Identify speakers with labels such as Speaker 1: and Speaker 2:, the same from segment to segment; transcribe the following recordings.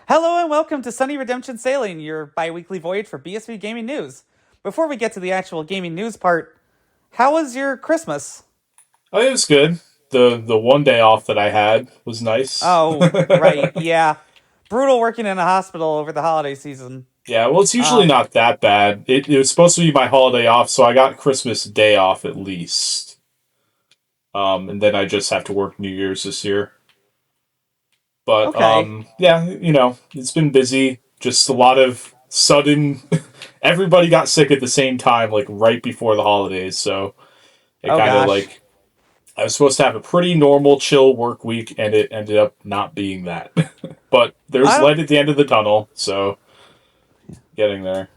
Speaker 1: Hello and welcome to SunnyRedemption Sailing, your biweekly voyage for BSV gaming news. Before we get to the actual gaming news part, how was your Christmas?
Speaker 2: Oh, it was good. The one day off that I had was nice.
Speaker 1: Oh, right, yeah. Brutal working in a hospital over the holiday season.
Speaker 2: Yeah, well, it's usually
Speaker 1: Um,
Speaker 2: not that bad. It was supposed to be my holiday off, so I got Christmas Day off at least. And then I just have to work New Year's this year. But
Speaker 1: okay.
Speaker 2: yeah, it's been busy. Just a lot of sudden. Everybody got sick at the same time, like right before the holidays. So it
Speaker 1: Oh
Speaker 2: kind of
Speaker 1: gosh.
Speaker 2: like I was supposed to have a pretty normal, chill work week, and it ended up not being that. But
Speaker 1: I
Speaker 2: there's
Speaker 1: don't
Speaker 2: light at the end of the tunnel, so getting there.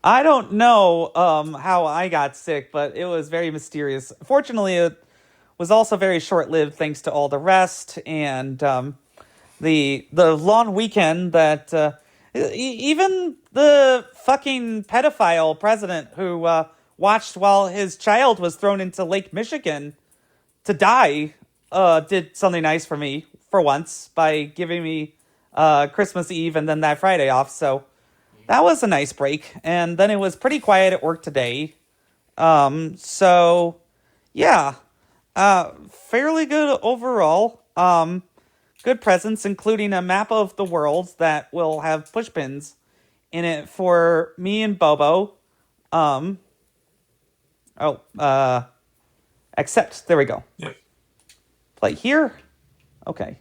Speaker 1: I don't know how I got sick, but it was very mysterious. Fortunately, it was also very short-lived thanks to all the rest and the long weekend that even the fucking pedophile president who watched while his child was thrown into Lake Michigan to die did something nice for me for once by giving me Christmas Eve and then that Friday off. So that was a nice break. And then it was pretty quiet at work today. So yeah, fairly good overall. Good presents, including a map of the world that will have pushpins in it for me and Bobo. Um, oh, accept. There we go.
Speaker 2: Yep.
Speaker 1: Play here. Okay.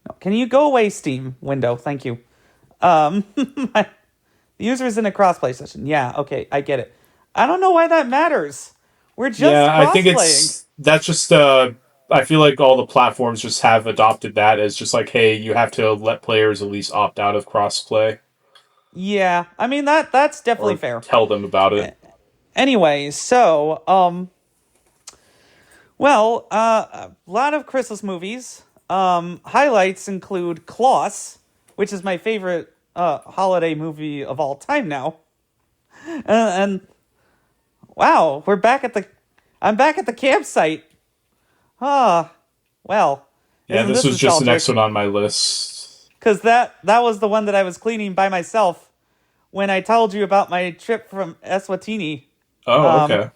Speaker 1: No, can you go away, Steam window? Thank you. The user is in a crossplay session. Yeah. Okay, I get it. I don't know why that matters. We're just
Speaker 2: Yeah, I think
Speaker 1: crossplaying.
Speaker 2: that's just I feel like all the platforms just have adopted that as just like, hey, you have to let players at least opt out of crossplay
Speaker 1: Yeah, I mean that's definitely
Speaker 2: or
Speaker 1: fair.
Speaker 2: tell them about it.
Speaker 1: Anyway, so a lot of Christmas movies. Highlights include Klaus, which is my favorite holiday movie of all time now. And wow, I'm back at the campsite. Ah, well,
Speaker 2: Yeah,
Speaker 1: isn't
Speaker 2: this
Speaker 1: this
Speaker 2: was just the next
Speaker 1: nostalgic?
Speaker 2: one on my list.
Speaker 1: Because that was the one that I was cleaning by myself when I told you about my trip from Eswatini.
Speaker 2: Oh,
Speaker 1: Um,
Speaker 2: okay.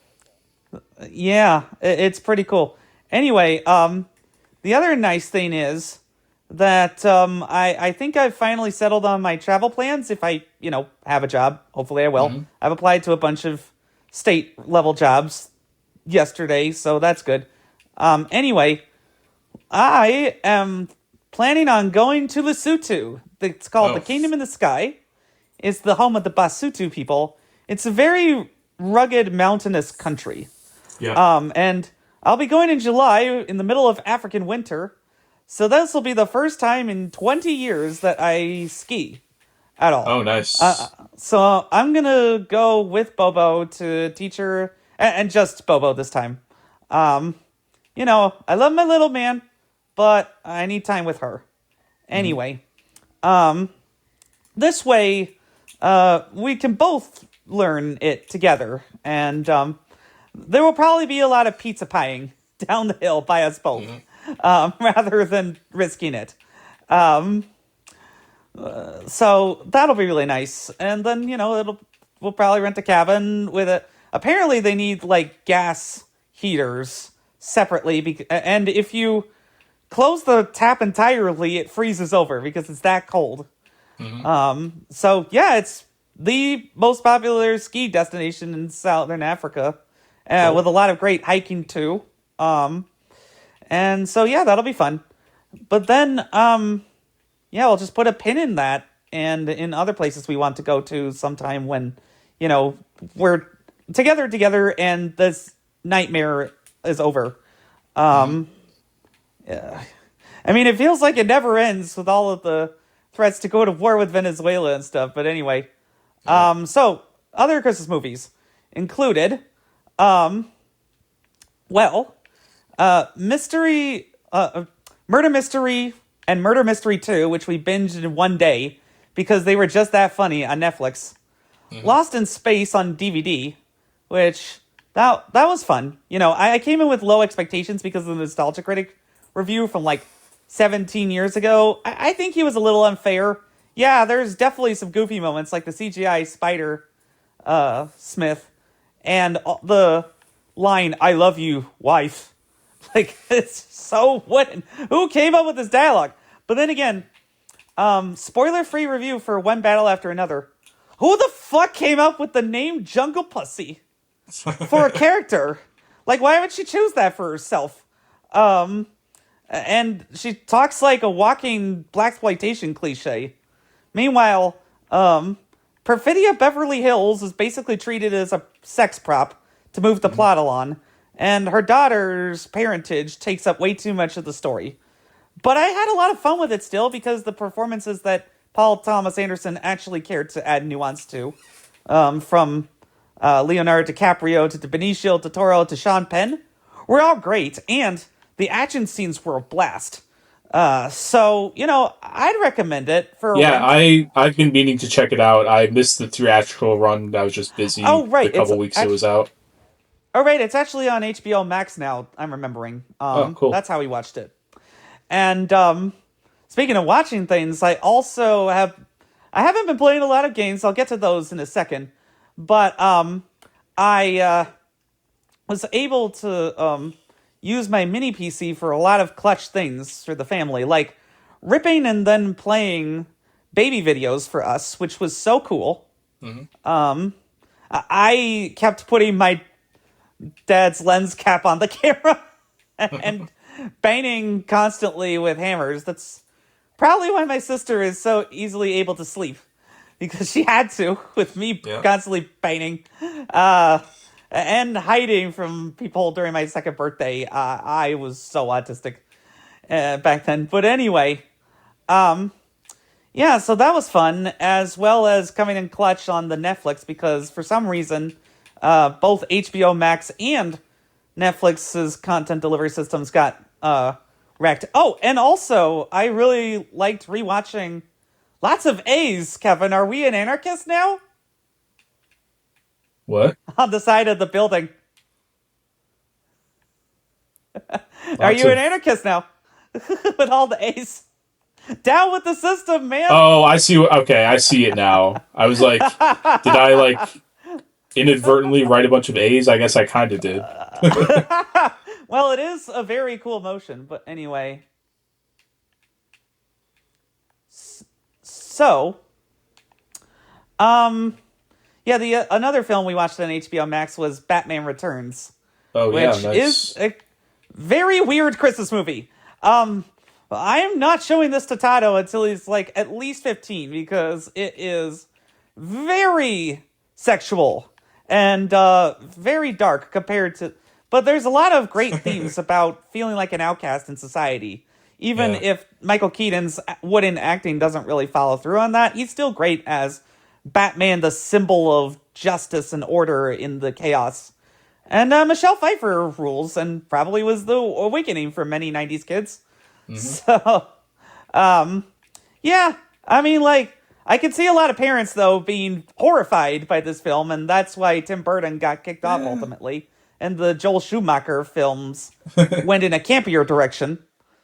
Speaker 1: yeah, it's pretty cool. Anyway, the other nice thing is that I think I've finally settled on my travel plans. If I have a job, hopefully I will.
Speaker 2: Hmm.
Speaker 1: I've applied to a bunch of state level jobs yesterday, so that's good. Anyway, I am planning on going to Lesotho. It's called the
Speaker 2: Oh,
Speaker 1: Kingdom in the Sky. It's the home of the Basutu people. It's a very rugged mountainous country.
Speaker 2: yeah.
Speaker 1: And I'll be going in July in the middle of African winter. So this will be the first time in 20 years that I ski at all.
Speaker 2: Oh, nice.
Speaker 1: So I'm going to go with Bobo to teach her, and just Bobo this time. Um, I love my little man, but I need time with her.
Speaker 2: Hmm.
Speaker 1: Anyway, this way, we can both learn it together, and there will probably be a lot of pizza pieing down the hill by us both,
Speaker 2: Hmm.
Speaker 1: rather than risking it. Um, so that'll be really nice. And then, we'll probably rent a cabin with it. Apparently they need like gas heaters separately and if you close the tap entirely, it freezes over because it's that cold.
Speaker 2: Hmm.
Speaker 1: So yeah, it's the most popular ski destination in southern Africa, with
Speaker 2: Cool.
Speaker 1: a lot of great hiking too. And so yeah, that'll be fun. But then, yeah, we'll just put a pin in that and in other places we want to go to sometime when, you know, we're together and this nightmare is over.
Speaker 2: Hmm.
Speaker 1: Yeah. I mean, it feels like it never ends with all of the threats to go to war with Venezuela and stuff. But anyway,
Speaker 2: Yeah.
Speaker 1: so other Christmas movies included, um, well, mystery, murder mystery, and murder mystery 2, which we binged in one day because they were just that funny on Netflix.
Speaker 2: Hmm.
Speaker 1: Lost in Space on DVD, which that was fun. I came in with low expectations because of the Nostalgia Critic review from like 17 years ago. I think he was a little unfair Yeah, there's definitely some goofy moments, like the CGI spider Smith, and the line "I love you, wife." Like it's so wooden. Who came up with this dialogue? But then again, spoiler-free review for One Battle After Another. Who the fuck came up with the name Jungle Pussy for a character? Like, why would she choose that for herself? And she talks like a walking blaxploitation cliche. Meanwhile, Perfidia Beverly Hills is basically treated as a sex prop to move the plot along, and her daughter's parentage takes up way too much of the story. But I had a lot of fun with it still because the performances that Paul Thomas Anderson actually cared to add nuance to, from Leonardo DiCaprio to Benicio del Toro to Sean Penn, were all great, and the action scenes were a blast. So, I'd recommend it for a
Speaker 2: Yeah,
Speaker 1: win.
Speaker 2: I've been meaning to check it out. I missed the theatrical run. I was just
Speaker 1: Oh,
Speaker 2: busy the
Speaker 1: right,
Speaker 2: couple weeks it was out.
Speaker 1: it's actually on HBO Max now, I'm remembering.
Speaker 2: Oh, cool.
Speaker 1: That's how we watched it. And, speaking of watching things, I haven't been playing a lot of games. I'll get to those in a second. But, I was able to use my mini PC for a lot of clutch things for the family, like ripping and then playing baby videos for us, which was so cool. I kept putting my dad's lens cap on the camera and banging constantly with hammers. That's probably why my sister is so easily able to sleep, because she had to with me
Speaker 2: Yeah.
Speaker 1: constantly banging. And hiding from people during my second birthday. I was so autistic back then. But anyway, yeah, so that was fun, as well as coming in clutch on the Netflix, because for some reason, both HBO Max and Netflix's content delivery systems got wrecked. Oh, and also, I really liked rewatching lots of A's, Kevin. Are we an anarchist now?
Speaker 2: What?
Speaker 1: On the side of the building. Are
Speaker 2: Lots
Speaker 1: you an
Speaker 2: of.
Speaker 1: anarchist now? With all the A's. Down with the system, man!
Speaker 2: Oh, I see. Okay, I see it now. I was like, did I inadvertently write a bunch of A's? I guess I kind of did.
Speaker 1: Well, it is a very cool motion, but anyway. So, yeah, the another film we watched on HBO Max was Batman Returns,
Speaker 2: Oh yeah,
Speaker 1: which is
Speaker 2: nice.
Speaker 1: a very weird Christmas movie. I am not showing this to Tato until he's like at least 15, because it is very sexual and very dark compared to. But there's a lot of great themes about feeling like an outcast in society. Even
Speaker 2: Yeah.
Speaker 1: if Michael Keaton's wooden acting doesn't really follow through on that, he's still great as Batman, the symbol of justice and order in the chaos. And Michelle Pfeiffer rules, and probably was the awakening for many 90s kids. So, yeah, I mean, like, I could see a lot of parents, though, being horrified by this film, and that's why Tim Burton got kicked off ultimately, and the Joel Schumacher films went in a campier direction.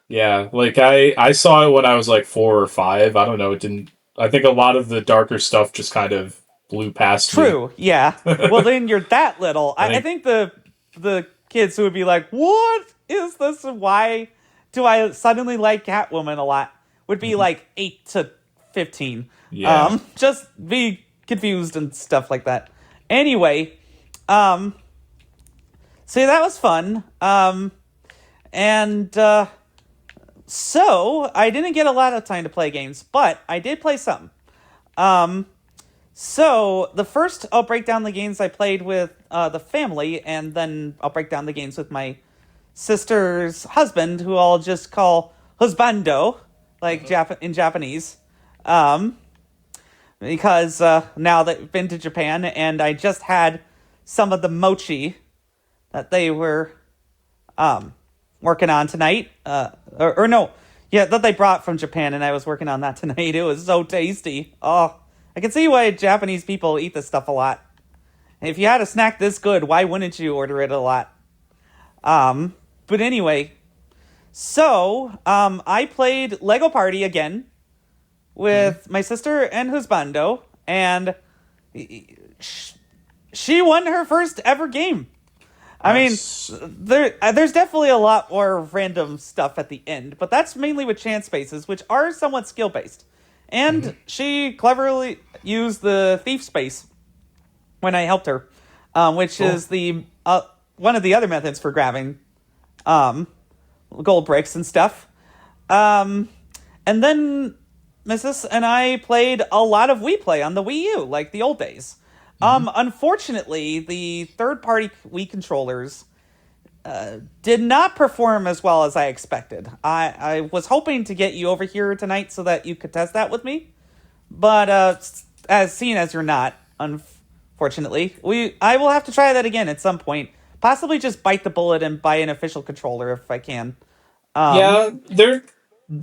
Speaker 2: Yeah, I saw it when I was like 4 or 5. I don't know. It didn't. I think a lot of the darker stuff just kind of blew past me.
Speaker 1: True, yeah. Well, then you're that little.
Speaker 2: I
Speaker 1: I
Speaker 2: think.
Speaker 1: think the kids who would be like, "What is this? And why do I suddenly like Catwoman a lot?" would be like 8 to 15.
Speaker 2: Yeah.
Speaker 1: Just be confused and stuff like that. Anyway, so that was fun. And so I didn't get a lot of time to play games, but I did play some. So the first, I'll break down the games I played with the family, and then I'll break down the games with my sister's husband, who I'll just call husbando, like in Japanese. Because now that I've been to Japan, and I just had some of the mochi that they were working on tonight. Or no, yeah, that they brought from Japan, and I was working on that tonight. It was so tasty. Oh, I can see why Japanese people eat this stuff a lot. If you had a snack this good, why wouldn't you order it a lot? But anyway, so I played Lego Party again,
Speaker 2: Mhm.
Speaker 1: with my sister and husbando, and sh- she won her first ever game. I mean,
Speaker 2: Nice.
Speaker 1: there's definitely a lot more random stuff at the end, but that's mainly with chance spaces, which are somewhat skill based.
Speaker 2: Hmm.
Speaker 1: And she cleverly used the thief space when I helped her, which
Speaker 2: Cool.
Speaker 1: is the one of the other methods for grabbing um, gold bricks and stuff. Um, and then Mrs. and I played a lot of WiiPlay on the Wii U, like the old days.
Speaker 2: Hmm.
Speaker 1: Unfortunately, the third-party Wii controllers did not perform as well as I expected. I was hoping to get you over here tonight so that you could test that with me, but as seen as you're not, unfortunately, I will have to try that again at some point. Possibly just bite the bullet and buy an official controller if I can. Um,
Speaker 2: Yeah, they're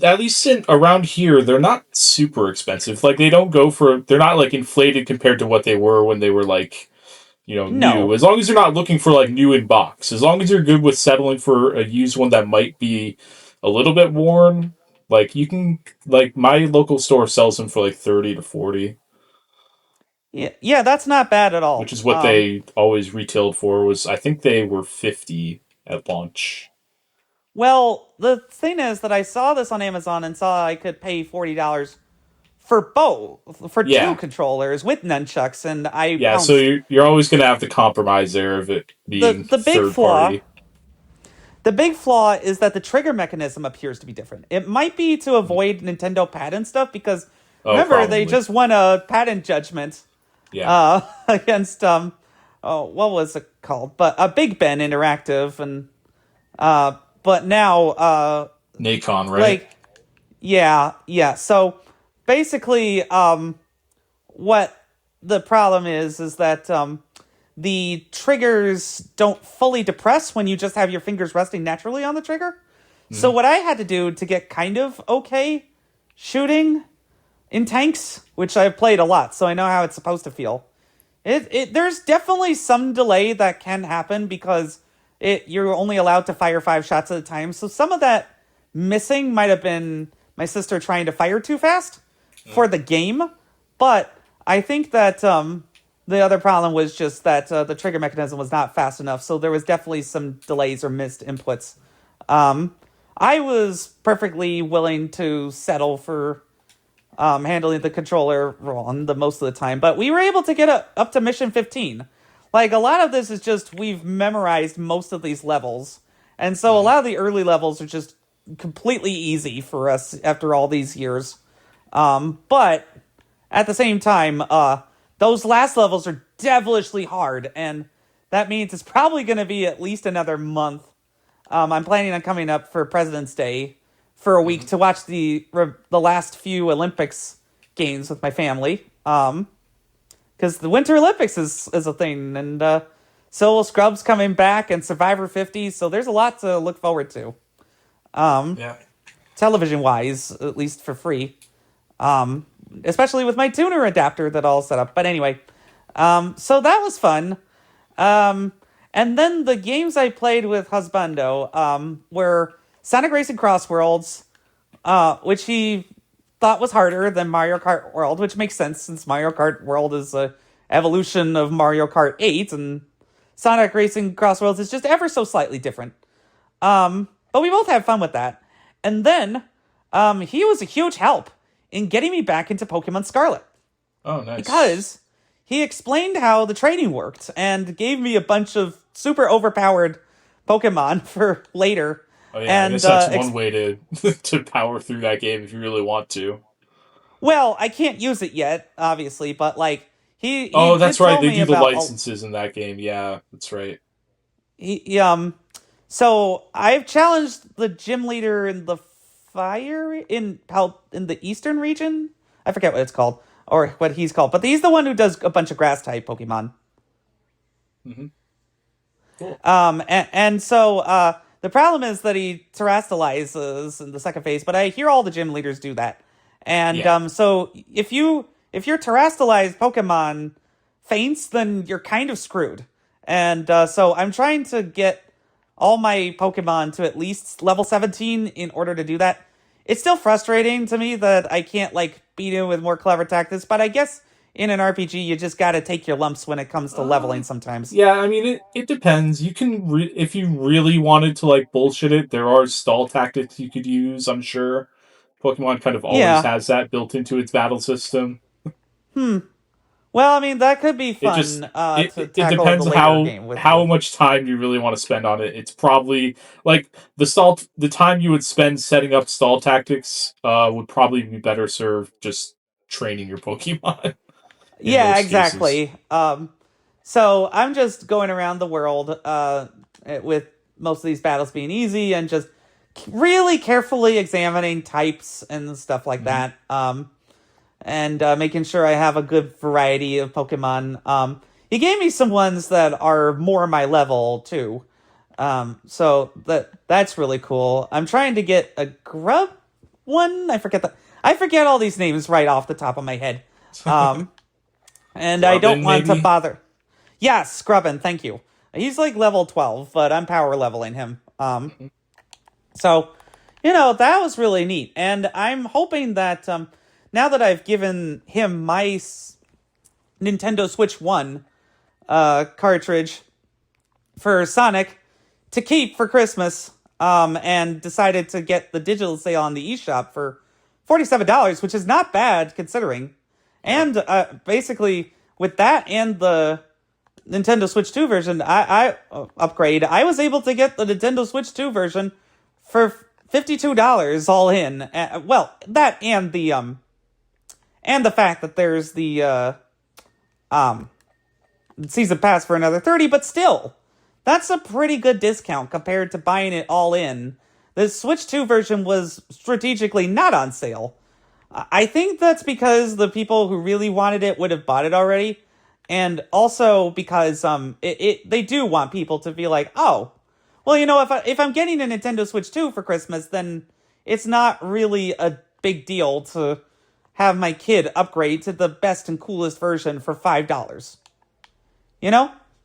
Speaker 2: at least around here. They're not super expensive. Like they don't go for. They're not like inflated compared to what they were when they were like new.
Speaker 1: no,
Speaker 2: As long as you're not looking for like new in box. As long as you're good with settling for a used one that might be a little bit worn. Like you can like my local store sells them for like 30 to 40,
Speaker 1: yeah, yeah, that's not bad at
Speaker 2: which
Speaker 1: all.
Speaker 2: is what they always retailed for. Was I think they were 50 at launch.
Speaker 1: Well, the thing is that I saw this on Amazon and saw I could pay $40 for both for two
Speaker 2: Yeah.
Speaker 1: controllers with nunchucks, and I
Speaker 2: Yeah, so
Speaker 1: pounced.
Speaker 2: you're always going to have to compromise there of it
Speaker 1: the
Speaker 2: being
Speaker 1: the big
Speaker 2: third
Speaker 1: flaw
Speaker 2: party.
Speaker 1: the big flaw is that the trigger mechanism appears to be different. It might be to avoid Nintendo patent stuff because
Speaker 2: Oh,
Speaker 1: remember they
Speaker 2: probably.
Speaker 1: just won a patent judgment
Speaker 2: Yeah.
Speaker 1: against oh, what was it called? But Big Ben Interactive, and but now
Speaker 2: Nacon, right?
Speaker 1: like yeah, yeah. So basically what the problem is that the triggers don't fully depress when you just have your fingers resting naturally on the trigger. So
Speaker 2: Hmm.
Speaker 1: what I had to do to get kind of okay shooting in tanks, which I've played a lot, so I know how it's supposed to feel. There's definitely some delay that can happen because you're only allowed to fire 5 shots at a time. So some of that missing might have been my sister trying to fire too fast for the game, but I think that the other problem was just that the trigger mechanism was not fast enough. So there was definitely some delays or missed inputs. Um, I was perfectly willing to settle for handling the controller wrong the most of the time, but we were able to get up to mission 15. Like a lot of this is just we've memorized most of these levels, and so a
Speaker 2: Hmm.
Speaker 1: lot of the early levels are just completely easy for us after all these years. But at the same time, those last levels are devilishly hard, and that means it's probably going to be at least another month. I'm planning on coming up for President's Day for a week
Speaker 2: Hmm.
Speaker 1: to watch the last few Olympics games with my family. Because the Winter Olympics is a thing, and so will Scrubs coming back and Survivor 50. So there's a lot to look forward to,
Speaker 2: Yeah.
Speaker 1: television wise, at least for free. Um, Especially with my tuner adapter that I'll set up. But anyway, so that was fun. Um, and then the games I played with Husbando were Sonic Racing Crossworlds, which he thought was harder than Mario Kart World, which makes sense since Mario Kart World is a evolution of Mario Kart 8, and Sonic Racing Crossworlds is just ever so slightly different. But we both had fun with that. And then he was a huge help in getting me back into Pokemon Scarlet
Speaker 2: Oh, nice.
Speaker 1: because he explained how the training worked and gave me a bunch of super overpowered Pokemon for later.
Speaker 2: Oh, yeah. I
Speaker 1: And
Speaker 2: guess that's one way to to power through that game if you really want to.
Speaker 1: well, I can't use it yet, obviously, but like he
Speaker 2: Oh, that's
Speaker 1: did
Speaker 2: right.
Speaker 1: tell
Speaker 2: They
Speaker 1: me
Speaker 2: do the
Speaker 1: about
Speaker 2: licenses in that game. Yeah, that's right.
Speaker 1: he so I've challenged the gym leader in the fire in the eastern region. I forget what it's called or what he's called, but he's the one who does a bunch of grass type Pokemon.
Speaker 2: Hmm. Cool.
Speaker 1: And so the problem is that he terastallizes in the second phase, but I hear all the gym leaders do that. And
Speaker 2: Yeah.
Speaker 1: so if your terastallized Pokemon faints, then you're kind of screwed. And so I'm trying to get all my Pokemon to at least level 17 in order to do that. It's still frustrating to me that I can't like beat him with more clever tactics, but I guess in an RPG, you just got to take your lumps when it comes to leveling sometimes.
Speaker 2: Yeah, I mean it depends. You can if you really wanted to like bullshit it, there are stall tactics you could use. I'm sure Pokemon kind of always
Speaker 1: Yeah.
Speaker 2: has that built into its battle system.
Speaker 1: Hmm. Well, I mean, that could be
Speaker 2: It just
Speaker 1: fun to
Speaker 2: it
Speaker 1: tackle in
Speaker 2: depends
Speaker 1: the later
Speaker 2: how
Speaker 1: game with.
Speaker 2: much time you really want to spend on it. It's probably like the time you would spend setting up stall tactics would probably be better served just training your Pokemon in
Speaker 1: Yeah,
Speaker 2: most cases.
Speaker 1: exactly. So I'm just going around the world with most of these battles being easy and just really carefully examining types and stuff like
Speaker 2: Mhm.
Speaker 1: that. And making sure I have a good variety of Pokemon. He gave me some ones that are more my level too. So that's really cool. I'm trying to get a grub one. I forget all these names right off the top of my head. Um, and I don't
Speaker 2: Grubbin,
Speaker 1: want to
Speaker 2: maybe?
Speaker 1: bother. Yes, Scrubbin, thank you. He's like level 12, but I'm power leveling him. So, that was really neat. And I'm hoping that now that I've given him my Nintendo Switch 1 cartridge for Sonic to keep for Christmas, and decided to get the digital sale on the eShop for $47, which is not bad considering.
Speaker 2: Yeah.
Speaker 1: And basically, with that and the Nintendo Switch 2 version, I upgrade. I was able to get the Nintendo Switch 2 version for $52 all in. Well, that and the fact that there's the um season pass for another 30, but still, that's a pretty good discount compared to buying it all in. The Switch 2 version was strategically not on sale. I think that's because the people who really wanted it would have bought it already, and also because they do want people to be like, oh, well, if I'm getting a Nintendo Switch 2 for Christmas, then it's not really a big deal to have my kid upgrade to the best and coolest version for $5.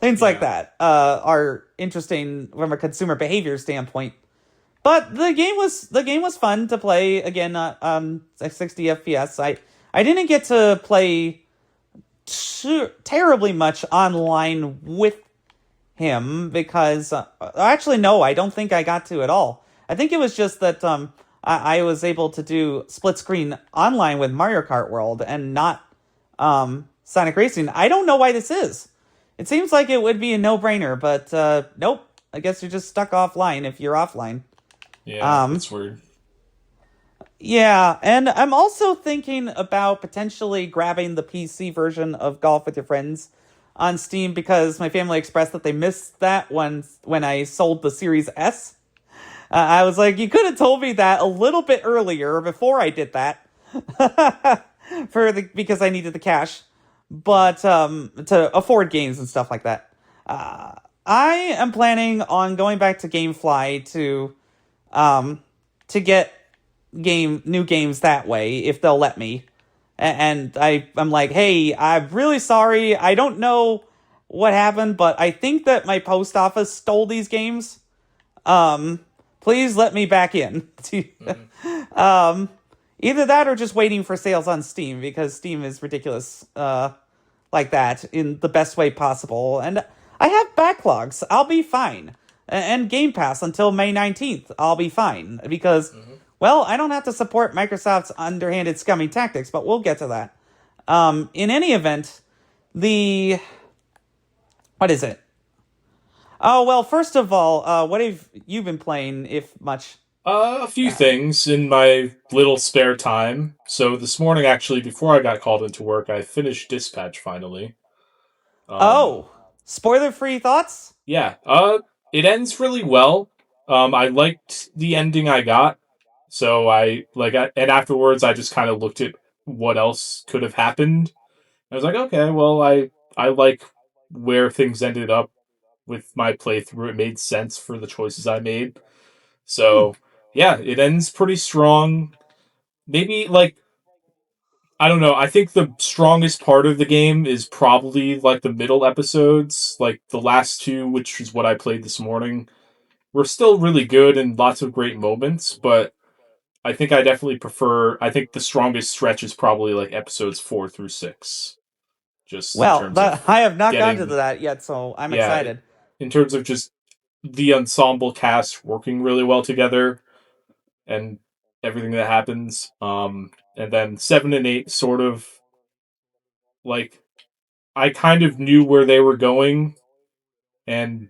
Speaker 1: Things like
Speaker 2: Yeah.
Speaker 1: that are interesting from a consumer behavior standpoint. But the game was fun to play again on 60 FPS. I didn't get to play terribly much online with him because actually no, I don't think I got to at all. I think it was just that I was able to do split screen online with Mario Kart World and not Sonic Racing. I don't know why this is. It seems like it would be a no-brainer, but nope. I guess you're just stuck offline if you're offline.
Speaker 2: Yeah,
Speaker 1: Um,
Speaker 2: that's weird.
Speaker 1: yeah, and I'm also thinking about potentially grabbing the PC version of Golf with Your Friends on Steam because my family expressed that they missed that when I sold the Series S. I was like, you could have told me that a little bit earlier before I did that, because I needed the cash, but to afford games and stuff like that. I am planning on going back to GameFly to get new games that way if they'll let me. And I'm like, hey, I'm really sorry. I don't know what happened, but I think that my post office stole these games. Um, Please let me back in.
Speaker 2: Mm-hmm.
Speaker 1: Either that or just waiting for sales on Steam because Steam is ridiculous like that in the best way possible. And I have backlogs. I'll be fine. And Game Pass until May 19th. I'll be fine because,
Speaker 2: Mm-hmm.
Speaker 1: well, I don't have to support Microsoft's underhanded scummy tactics, but we'll get to that. In any event, what is it? Oh, well, first of all, what have you been playing, if much?
Speaker 2: A few things in my little spare time. So this morning, actually, before I got called into work, I finished Dispatch finally. Um,
Speaker 1: Oh, spoiler-free thoughts?
Speaker 2: yeah. It ends really well. I liked the ending I got. So and afterwards, I just kind of looked at what else could have happened. I was like, okay, well, I like where things ended up with my playthrough. It made sense for the choices I made.
Speaker 1: Hmm.
Speaker 2: So yeah, it ends pretty strong. Maybe like I don't know. I think the strongest part of the game is probably like the middle episodes, like the last two, which is what I played this morning. Were still really good and lots of great moments, but I think I definitely prefer. I think the strongest stretch is probably like episodes 4 through 6, just in
Speaker 1: Well,
Speaker 2: terms
Speaker 1: that,
Speaker 2: of
Speaker 1: I have not gotten to
Speaker 2: getting,
Speaker 1: that yet, so I'm
Speaker 2: yeah,
Speaker 1: excited.
Speaker 2: in terms of just the ensemble cast working really well together and everything that happens. And then 7 and 8 sort of like I kind of knew where they were going and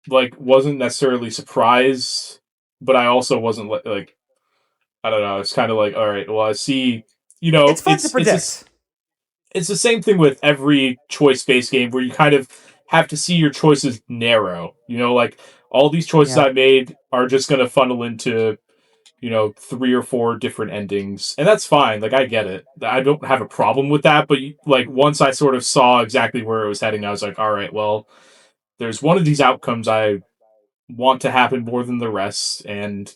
Speaker 2: like wasn't necessarily surprised, but I also wasn't like I don't know. It's kind of like, all right, well, I see.
Speaker 1: It's fun to
Speaker 2: It's
Speaker 1: predict.
Speaker 2: it's the same thing with every choice based game where you kind of have to see your choices narrow. Like all these choices
Speaker 1: Yeah.
Speaker 2: I made are just going to funnel into 3 or 4 different endings, and that's fine. Like I get it. I don't have a problem with that. But like once I sort of saw exactly where it was heading, I was like, all right, well, there's one of these outcomes I want to happen more than the rest, and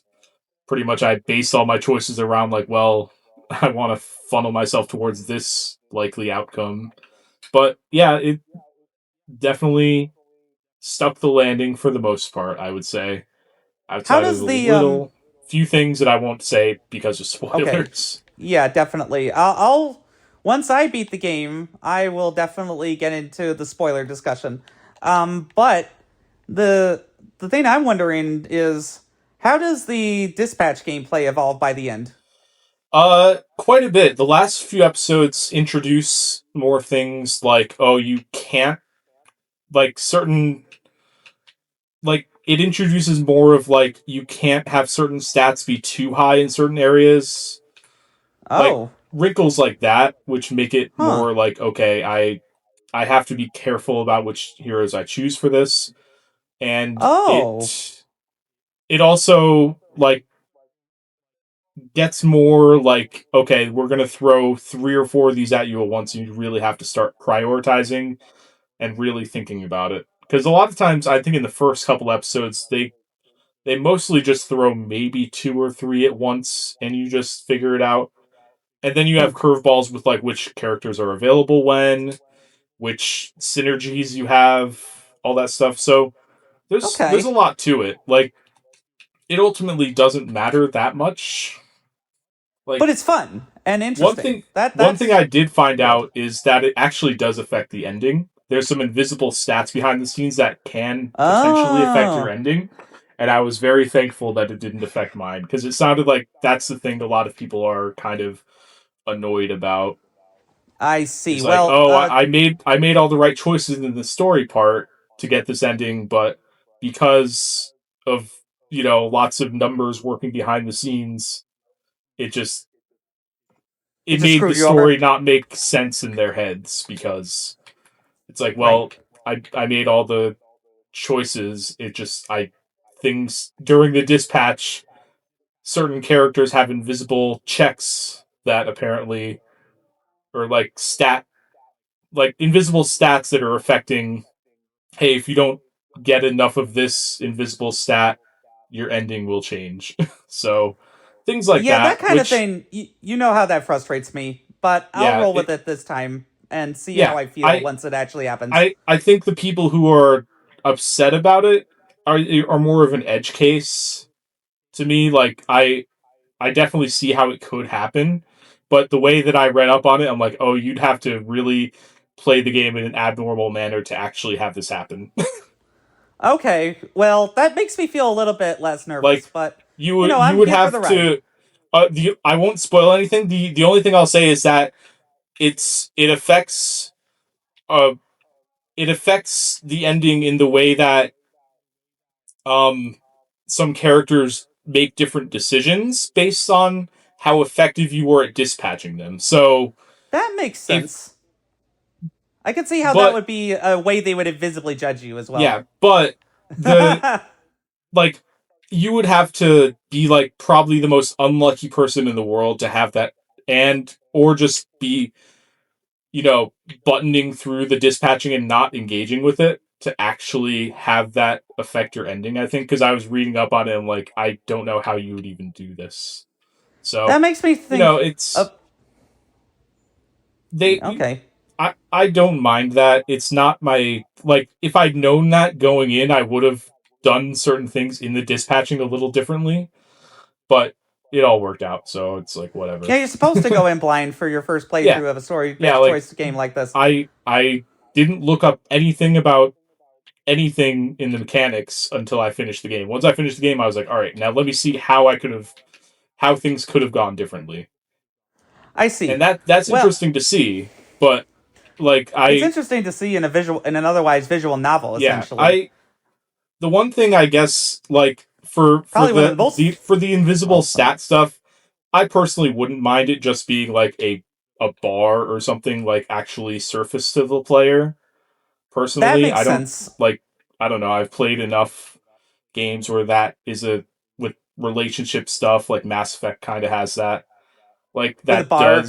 Speaker 2: pretty much I based all my choices around like, well, I want to funnel myself towards this likely outcome. But yeah, it definitely stuck the landing for the most part, I would say,
Speaker 1: How
Speaker 2: outside of
Speaker 1: does
Speaker 2: the
Speaker 1: the
Speaker 2: little few things that I won't say because of
Speaker 1: Okay.
Speaker 2: spoilers.
Speaker 1: Yeah, definitely. I'll once I beat the game, I will definitely get into the spoiler discussion. But the the thing I'm wondering is how does the dispatch gameplay evolve by the end?
Speaker 2: Quite a bit. The last few episodes introduce more things like, oh, you can't, like, certain, like, it introduces more of, like, you can't have certain stats be too high in certain areas. Like,
Speaker 1: Oh,
Speaker 2: wrinkles like that, which make it
Speaker 1: huh.
Speaker 2: more like, okay, I have to be careful about which heroes I choose for this. And
Speaker 1: Oh,
Speaker 2: it also, like, gets more like, okay, we're gonna throw 3 or 4 of these at you at once, and you really have to start prioritizing and really thinking about it. Because a lot of times, I think in the first couple episodes, they mostly just throw maybe 2 or 3 at once, and you just figure it out. And then you
Speaker 1: hmm.
Speaker 2: have curveballs with like which characters are available when, which synergies you have, all that stuff. So there's a
Speaker 1: Okay.
Speaker 2: lot to it. Like it ultimately doesn't matter that much.
Speaker 1: But
Speaker 2: Like
Speaker 1: it's fun and
Speaker 2: One
Speaker 1: interesting.
Speaker 2: thing one thing
Speaker 1: That's
Speaker 2: I did find
Speaker 1: good.
Speaker 2: out is that it actually does affect the ending. There's some invisible stats behind the scenes that can potentially affect your
Speaker 1: Oh,
Speaker 2: ending, and I was very thankful that it didn't affect mine because it sounded like that's the thing a lot of people are kind of annoyed about.
Speaker 1: I see.
Speaker 2: Is like,
Speaker 1: Well,
Speaker 2: oh, I made all the right choices in the story part to get this ending, but because of lots of numbers working behind the scenes, it just
Speaker 1: it
Speaker 2: it
Speaker 1: just
Speaker 2: made the
Speaker 1: screwed you over.
Speaker 2: story not make sense in their heads because it's like,
Speaker 1: Right.
Speaker 2: well, I made all the choices. It just I things during the dispatch, certain characters have invisible checks that apparently or like invisible stats that are affecting, hey, if you don't get enough of this invisible stat, your ending will change. So things like
Speaker 1: Yeah, that
Speaker 2: that,
Speaker 1: kind of
Speaker 2: which
Speaker 1: thing, you know how that frustrates me, but I'll
Speaker 2: yeah,
Speaker 1: roll with it this time and see how
Speaker 2: yeah,
Speaker 1: I feel
Speaker 2: I
Speaker 1: once it actually happens.
Speaker 2: I think the people who are upset about it are more of an edge case to me. Like I definitely see how it could happen, but the way that I read up on it, I'm like, oh, you'd have to really play the game in an abnormal manner to actually have this happen.
Speaker 1: Okay, well, that makes me feel a little bit less nervous,
Speaker 2: Like
Speaker 1: but
Speaker 2: you
Speaker 1: I'm
Speaker 2: would
Speaker 1: here for the
Speaker 2: have
Speaker 1: ride.
Speaker 2: to. I won't spoil anything. The only thing I'll say is that it affects uh it affects the ending in the way that um some characters make different decisions based on how effective you were at dispatching them. So
Speaker 1: That makes
Speaker 2: if
Speaker 1: sense. I can see how that
Speaker 2: but
Speaker 1: would be a way they would invisibly judge you as well.
Speaker 2: yeah, but the like you would have to be like probably the most unlucky person in the world to have that, and or just be you know buttoning through the dispatching and not engaging with it to actually have that affect your ending. I think because I was reading up on it and like I don't know how you would even do this. So
Speaker 1: That makes me think
Speaker 2: it's
Speaker 1: of.
Speaker 2: they
Speaker 1: Okay.
Speaker 2: I don't mind that. It's not my like if I'd known that going in, I would have done certain things in the dispatching a little differently. But it all worked out, so it's like
Speaker 1: Yeah,
Speaker 2: whatever.
Speaker 1: you're supposed to go in blind for your first
Speaker 2: Yeah,
Speaker 1: playthrough of a
Speaker 2: yeah.
Speaker 1: story-based
Speaker 2: Like
Speaker 1: choice game like this.
Speaker 2: I didn't look up anything about anything in the mechanics until I finished the game. Once I finished the game, I was like, all right, now let me see how things could have gone differently,
Speaker 1: I
Speaker 2: and
Speaker 1: see.
Speaker 2: that's
Speaker 1: Well,
Speaker 2: interesting to see. But like
Speaker 1: it's
Speaker 2: I
Speaker 1: interesting to see in an otherwise visual novel,
Speaker 2: yeah
Speaker 1: essentially.
Speaker 2: I the one thing I guess like for
Speaker 1: Probably one of the
Speaker 2: the
Speaker 1: most
Speaker 2: for the invisible
Speaker 1: well. Sorry.
Speaker 2: stat stuff, I personally wouldn't mind it just being like a bar or something like actually surface to the player.
Speaker 1: That
Speaker 2: Personally,
Speaker 1: makes
Speaker 2: I don't
Speaker 1: sense
Speaker 2: like I don't know. I've played enough games where that is a with relationship stuff like Mass Effect kind of has that. Like
Speaker 1: with a bar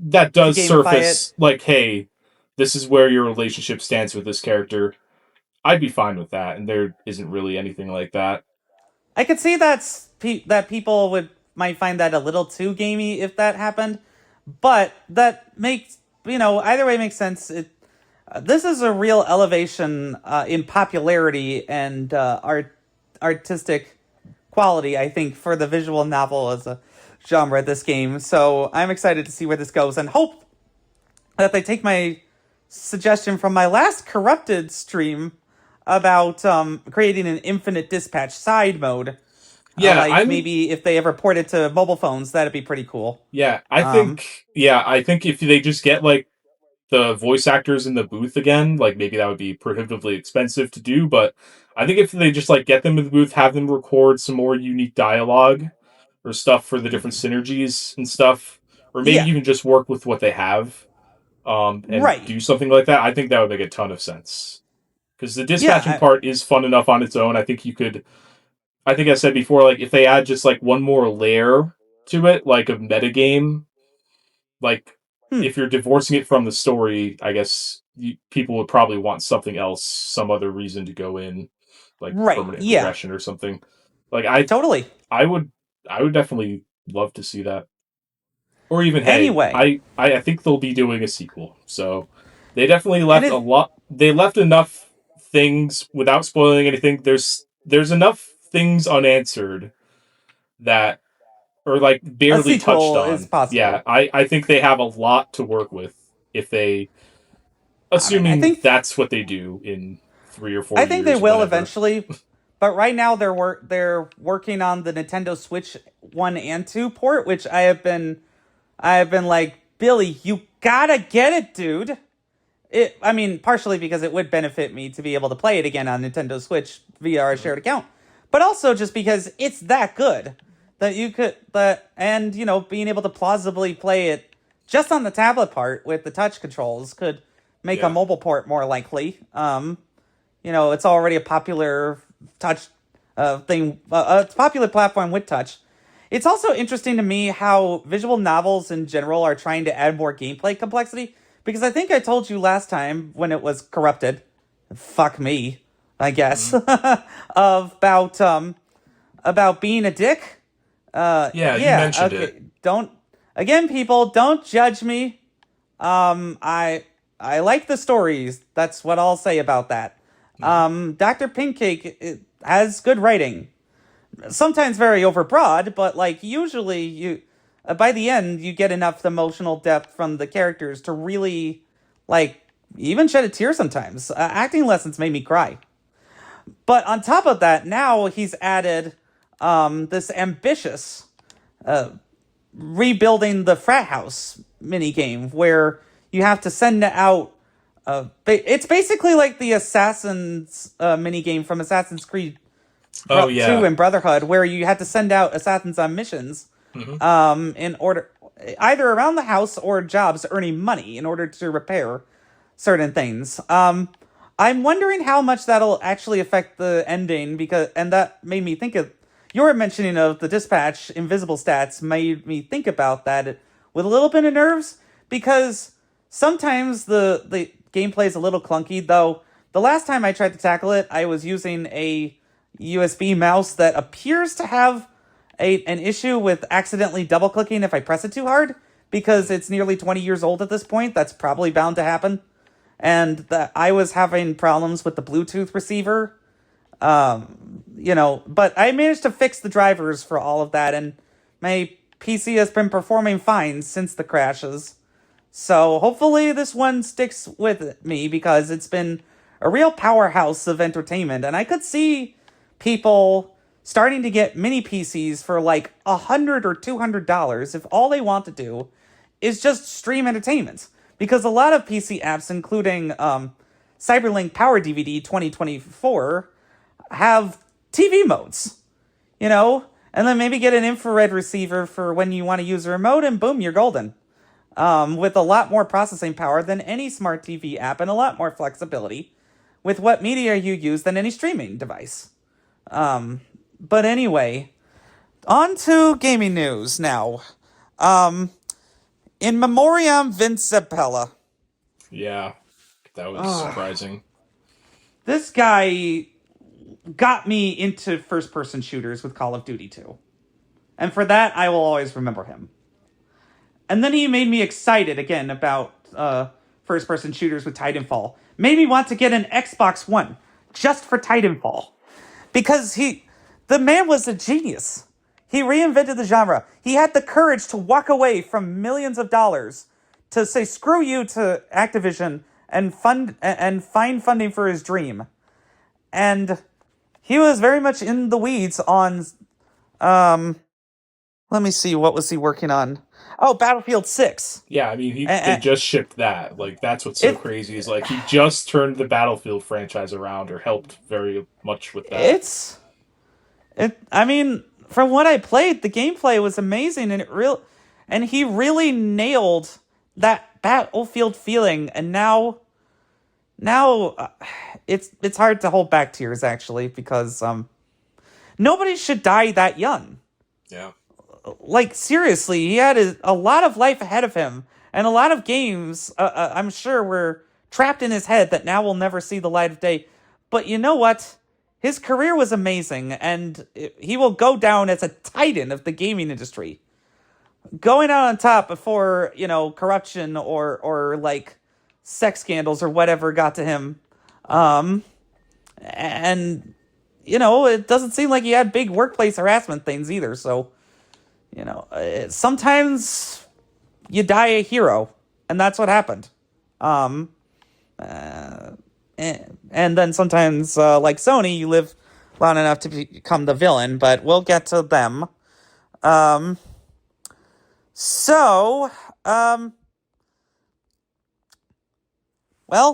Speaker 2: that
Speaker 1: to
Speaker 2: does
Speaker 1: gamify it.
Speaker 2: surface like hey, this is where your relationship stands with this character. I'd be fine with that, and there isn't really anything like that.
Speaker 1: I could see that people would might find that a little too gamey if that happened, but that makes either way makes sense. This is a real elevation in popularity and artistic quality, I think, for the visual novel as a genre. This game, so I'm excited to see where this goes, and hope that they take my suggestion from my last corrupted stream about creating an infinite dispatch side mode.
Speaker 2: Yeah,
Speaker 1: Like
Speaker 2: I'm
Speaker 1: maybe if they ever port it to mobile phones, that'd be pretty cool. Um,
Speaker 2: I think if they just get like the voice actors in the booth again, like maybe that would be prohibitively expensive to do, but I think if they just like get them in the booth, have them record some more unique dialogue or stuff for the different synergies and stuff, or maybe
Speaker 1: yeah,
Speaker 2: even just work with what they have, and
Speaker 1: right.
Speaker 2: do something like that, I think that would make a ton of sense. Because the
Speaker 1: Yeah,
Speaker 2: dispatching part is fun enough on its own. I think you could. I think I said before, like if they add just like one more layer to it, like a metagame, like if you're divorcing it from the story, I guess people would probably want something else, some other reason to go in, like
Speaker 1: right.
Speaker 2: permanent
Speaker 1: Yeah,
Speaker 2: progression or something. Like
Speaker 1: totally.
Speaker 2: I would, I would definitely love to see that. Or even, hey,
Speaker 1: Anyway,
Speaker 2: I think they'll be doing a sequel, so they definitely
Speaker 1: and
Speaker 2: left a
Speaker 1: it
Speaker 2: lot. They left enough things without spoiling anything. There's enough things unanswered that or like
Speaker 1: a
Speaker 2: barely touched
Speaker 1: sequel is
Speaker 2: on. Yeah,
Speaker 1: possible.
Speaker 2: I think they have a lot to work with if they,
Speaker 1: I mean,
Speaker 2: assuming that's what they do in 3 or 4
Speaker 1: I think they
Speaker 2: years,
Speaker 1: will
Speaker 2: whenever.
Speaker 1: eventually, but right now they're working on the Nintendo Switch 1 and 2 port, which I have been like, Billy, you gotta get it, dude. I mean, partially because it would benefit me to be able to play it again on Nintendo Switch via our shared account, but also just because it's that good that you could and being able to plausibly play it just on the tablet part with the touch controls could make a
Speaker 2: Yeah,
Speaker 1: mobile port more likely. It's already a popular touch thing, a popular platform with touch. It's also interesting to me how visual novels in general are trying to add more gameplay complexity, because I think I told you last time when it was corrupted, fuck me, I guess,
Speaker 2: mm-hmm.
Speaker 1: about being a dick.
Speaker 2: Yeah, you
Speaker 1: Yeah,
Speaker 2: mentioned it.
Speaker 1: okay. Don't again, people, don't judge me. I like the stories. That's what I'll say about that.
Speaker 2: Mm-hmm.
Speaker 1: Dr. Pinkcake has good writing. Sometimes very overbroad, but like usually you by the end you get enough emotional depth from the characters to really like even shed a tear sometimes. Acting lessons made me cry. But on top of that, now he's added this ambitious rebuilding the frat house mini game where you have to send out. It's basically like the Assassin's mini game from Assassin's Creed
Speaker 2: Oh
Speaker 1: 2
Speaker 2: yeah.
Speaker 1: and Brotherhood, where you had to send out assassins on missions
Speaker 2: Mm-hmm.
Speaker 1: in order either around the house or jobs earning money in order to repair certain things. I'm wondering how much that'll actually affect the ending, and that made me think of your mentioning of the dispatch invisible stats made me think about that with a little bit of nerves, because sometimes the gameplay is a little clunky. Though the last time I tried to tackle it, I was using a USB mouse that appears to have an issue with accidentally double clicking if I press it too hard, because it's nearly 20 years old at this point. That's probably bound to happen. And that I was having problems with the Bluetooth receiver. But I managed to fix the drivers for all of that, and my PC has been performing fine since the crashes. So hopefully this one sticks with me because it's been a real powerhouse of entertainment. And I could see people starting to get mini PCs for like $100 or $200 if all they want to do is just stream entertainment. Because a lot of PC apps, including Cyberlink Power DVD 2024, have TV modes, and then maybe get an infrared receiver for when you want to use a remote, and boom, you're golden. With a lot more processing power than any smart TV app and a lot more flexibility with what media you use than any streaming device. But anyway, on to gaming news now. In memoriam vincezampella.
Speaker 2: Yeah, that was surprising.
Speaker 1: This guy got me into first-person shooters with Call of Duty 2. And for that, I will always remember him. And then he made me excited again about first-person shooters with Titanfall. Made me want to get an Xboxone just for Titanfall. Because the man was a genius. He reinvented the genre. He had the courage to walk away from millions of dollars to say screw you to Activision and find funding for his dream. And he was very much in the weeds on let me see, what was he working on? Oh, Battlefield 6.
Speaker 2: Yeah, I mean, they just shipped that. Like, that's what's so crazy is, like, he just turned the Battlefield franchise around or helped very much with that.
Speaker 1: I mean, from what I played, the gameplay was amazing, and he really nailed that Battlefield feeling, and now it's hard to hold back tears, actually, because nobody should die that young.
Speaker 2: Yeah.
Speaker 1: Like, seriously, he had a lot of life ahead of him, and a lot of games, I'm sure, were trapped in his head that now will never see the light of day. But you know what? His career was amazing, and he will go down as a titan of the gaming industry. Going out on top before, corruption or like, sex scandals or whatever got to him. And, it doesn't seem like he had big workplace harassment things either, so... sometimes you die a hero, and that's what happened. And then sometimes, like Sony, you live long enough to become the villain, but we'll get to them. Well,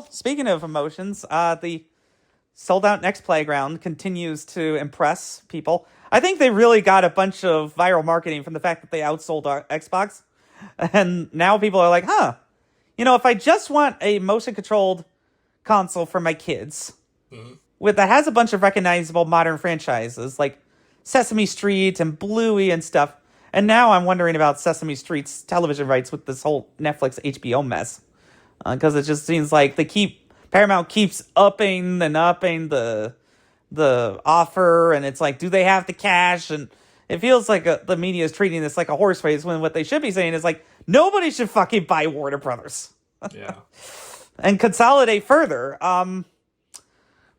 Speaker 1: speaking of emotions, the sold-out Nexplayground continues to impress people. I think they really got a bunch of viral marketing from the fact that they outsold Xbox. And now people are like, if I just want a motion-controlled console for my kids, that has a bunch of recognizable modern franchises, like Sesame Street and Bluey and stuff, and now I'm wondering about Sesame Street's television rights with this whole Netflix HBO mess. Because it just seems like Paramount keeps upping the offer, and it's like, do they have the cash? And it feels like the media is treating this like a horse race, when what they should be saying is like, nobody should fucking buy Warner Brothers.
Speaker 2: Yeah.
Speaker 1: And consolidate further.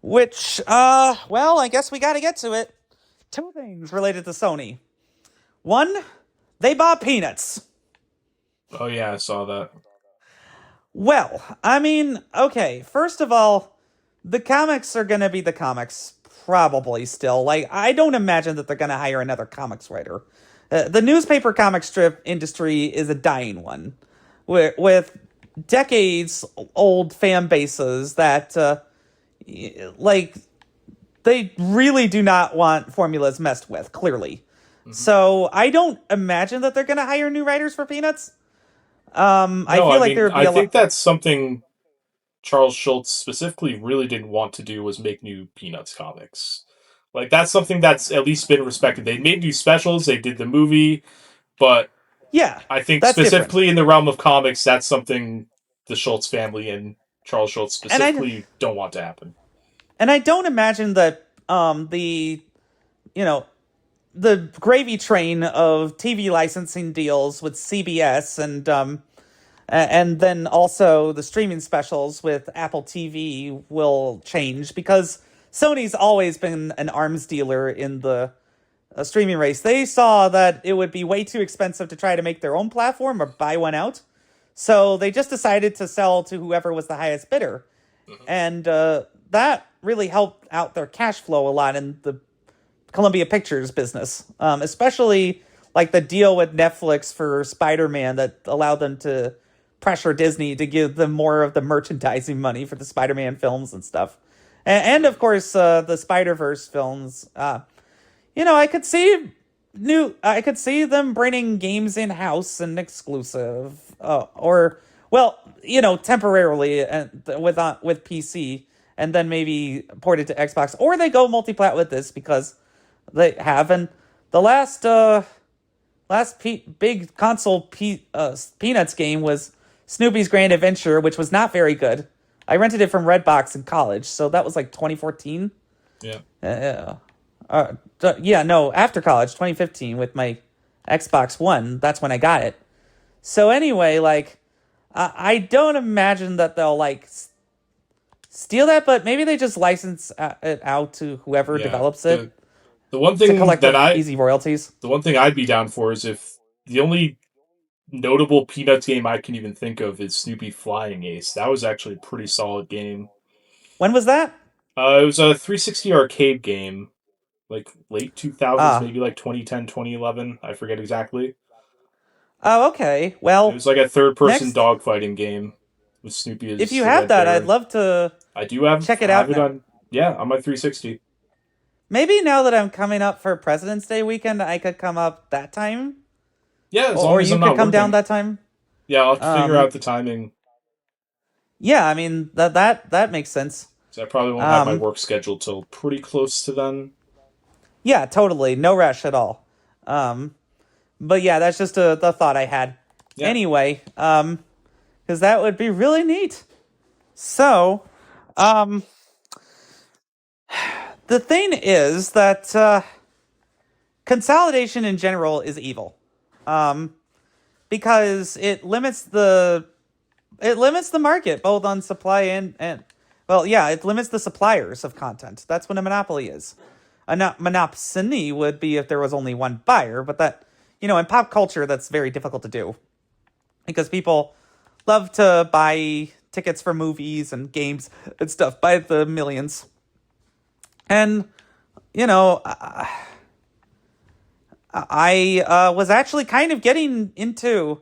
Speaker 1: Which, I guess we gotta get to it. Two things related to Sony. One, they bought Peanuts.
Speaker 2: Oh yeah, I saw that.
Speaker 1: Well, I mean, okay, first of all, the comics are going to be the comics, probably still. Like, I don't imagine that they're going to hire another comics writer. The newspaper comic strip industry is a dying one, with decades-old fan bases that, they really do not want formulas messed with, clearly. Mm-hmm. So I don't imagine that they're going to hire new writers for Peanuts.
Speaker 2: I think that's something Charles Schultz specifically really didn't want to do, was make new Peanuts comics. Like, that's something that's at least been respected. They made new specials, they did the movie, but
Speaker 1: yeah,
Speaker 2: I think specifically in the realm of comics, that's something the Schultz family and Charles Schultz specifically don't want to happen.
Speaker 1: And I don't imagine that the gravy train of TV licensing deals with CBS and then also the streaming specials with Apple TV will change, because Sony's always been an arms dealer in the streaming race. They saw that it would be way too expensive to try to make their own platform or buy one out. So they just decided to sell to whoever was the highest bidder.
Speaker 2: Mhm.
Speaker 1: And that really helped out their cash flow a lot in the Columbia Pictures business, especially like the deal with Netflix for Spider-Man that allowed them to pressure Disney to give them more of the merchandising money for the Spider-Man films and stuff. And of course, the Spider-Verse films. I could see them bringing games in house and exclusive, or well, temporarily and with PC, and then maybe port it to Xbox, or they go multi-plat with this because they have. And the last big console Peanuts game was Snoopy's Grand Adventure, which was not very good. I rented it from Redbox in college, so that was like 2014.
Speaker 2: Yeah.
Speaker 1: Yeah, no, after college, 2015, with my Xbox One. That's when I got it. So anyway, like, I don't imagine that they'll like steal that, but maybe they just license it out to whoever
Speaker 2: Yeah.
Speaker 1: develops it
Speaker 2: The one
Speaker 1: to
Speaker 2: thing
Speaker 1: collect
Speaker 2: that
Speaker 1: easy royalties.
Speaker 2: the one thing I'd be down for is if the only notable Peanuts game I can even think of is Snoopy Flying Ace. That was actually a pretty solid game.
Speaker 1: When was that?
Speaker 2: It was a 360 arcade game, like late 2000s,
Speaker 1: Ah,
Speaker 2: maybe like 2010, 2011. I forget exactly.
Speaker 1: oh, okay.
Speaker 2: It
Speaker 1: Well,
Speaker 2: was like a third-person
Speaker 1: next,
Speaker 2: dogfighting game with Snoopy
Speaker 1: if
Speaker 2: as
Speaker 1: you
Speaker 2: the
Speaker 1: have
Speaker 2: red
Speaker 1: that, I'd
Speaker 2: bear.
Speaker 1: love to
Speaker 2: I do have
Speaker 1: check it
Speaker 2: have
Speaker 1: out
Speaker 2: it
Speaker 1: now.
Speaker 2: on, yeah, on my 360.
Speaker 1: Maybe now that I'm coming up for President's Day weekend, I could come up that time,
Speaker 2: Yeah, as
Speaker 1: or
Speaker 2: long as
Speaker 1: you
Speaker 2: I'm
Speaker 1: could
Speaker 2: not
Speaker 1: come down
Speaker 2: working.
Speaker 1: that time.
Speaker 2: Yeah, I'll have to figure
Speaker 1: Um,
Speaker 2: out the timing
Speaker 1: yeah, I mean that makes sense.
Speaker 2: because I probably won't have my
Speaker 1: Um,
Speaker 2: work scheduled till pretty close to then.
Speaker 1: yeah, totally, no rush at all. Um, but yeah, that's just the thought I had.
Speaker 2: Yeah.
Speaker 1: Anyway, because that would be really neat. So, um, the thing is that consolidation in general is evil, um, because it limits the market both on supply and well, yeah, it limits the suppliers of content. That's what a monopoly is. A monopsony would be if there was only one buyer, but that in pop culture that's very difficult to do because people love to buy tickets for movies and games and stuff by the millions. And you know, I was actually kind of getting into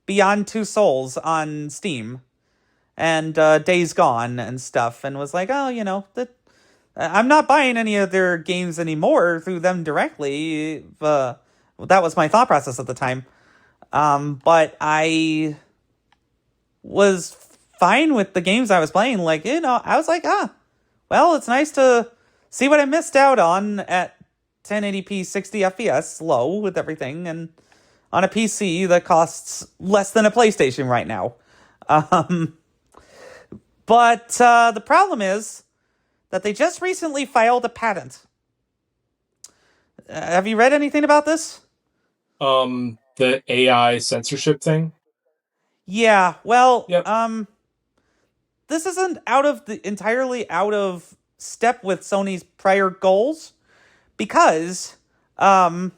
Speaker 1: Beyond Two Souls on Steam and Days Gone and stuff, and was like, oh, that I'm not buying any of their games anymore through them directly. That was my thought process at the time. But I was fine with the games I was playing. Like, I was like, well, it's nice to see what I missed out on at 1080p 60 FPS low with everything and on a PC that costs less than a PlayStation right now. Um, but the problem is that they just recently filed a patent. Have you read anything about this?
Speaker 2: The AI censorship thing.
Speaker 1: Yeah, well,
Speaker 2: Yep.
Speaker 1: this isn't entirely out of step with Sony's prior goals because um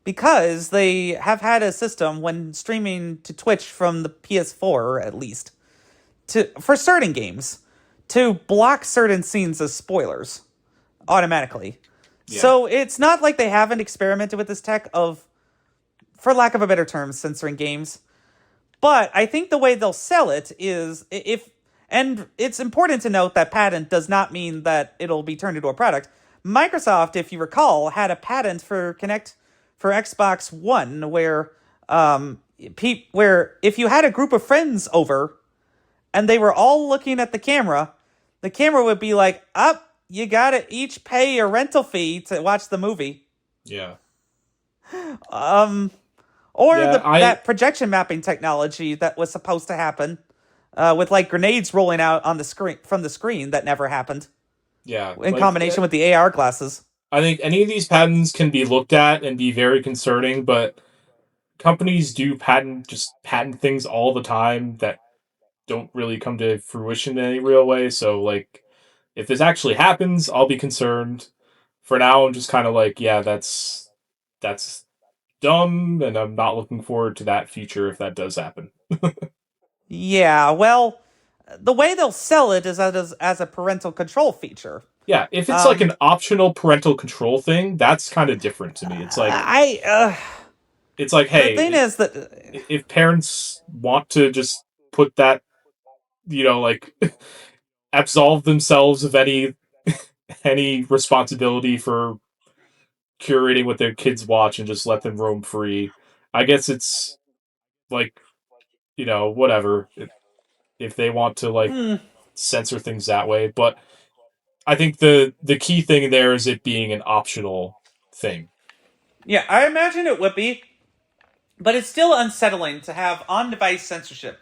Speaker 1: because they have had a system when streaming to Twitch from the PS4 at least for certain games to block certain scenes as spoilers automatically.
Speaker 2: Yeah.
Speaker 1: So it's not like they haven't experimented with this tech of, for lack of a better term, censoring games. But I think the way they'll sell it is and it's important to note that patent does not mean that it'll be turned into a product. Microsoft, if you recall, had a patent for Kinect for Xbox One where where if you had a group of friends over and they were all looking at the camera would be like, up, you gotta each pay a rental fee to watch the movie.
Speaker 2: Yeah.
Speaker 1: Or
Speaker 2: Yeah.
Speaker 1: that projection mapping technology that was supposed to happen with like grenades rolling out on the screen from the screen that never happened
Speaker 2: Yeah.
Speaker 1: in combination with the AR glasses.
Speaker 2: I think any of these patents can be looked at and be very concerning, but companies do patent things all the time that don't really come to fruition in any real way. So, like, if this actually happens, I'll be concerned. for now, I'm just kind of like, yeah, that's dumb, and I'm not looking forward to that future if that does happen.
Speaker 1: Yeah, well, the way they'll sell it is as a parental control feature.
Speaker 2: Yeah, if it's like
Speaker 1: Um,
Speaker 2: an optional parental control thing, that's kind of different to me.
Speaker 1: I
Speaker 2: It's like,
Speaker 1: the thing
Speaker 2: hey,
Speaker 1: is that
Speaker 2: if parents want to just put that, like absolve themselves of any responsibility for curating what their kids watch and just let them roam free, I guess it's like, whatever. If they want to like
Speaker 1: hmm,
Speaker 2: censor things that way, but I think the key thing there is it being an optional thing.
Speaker 1: yeah, I imagine it would be, but it's still unsettling to have on-device censorship,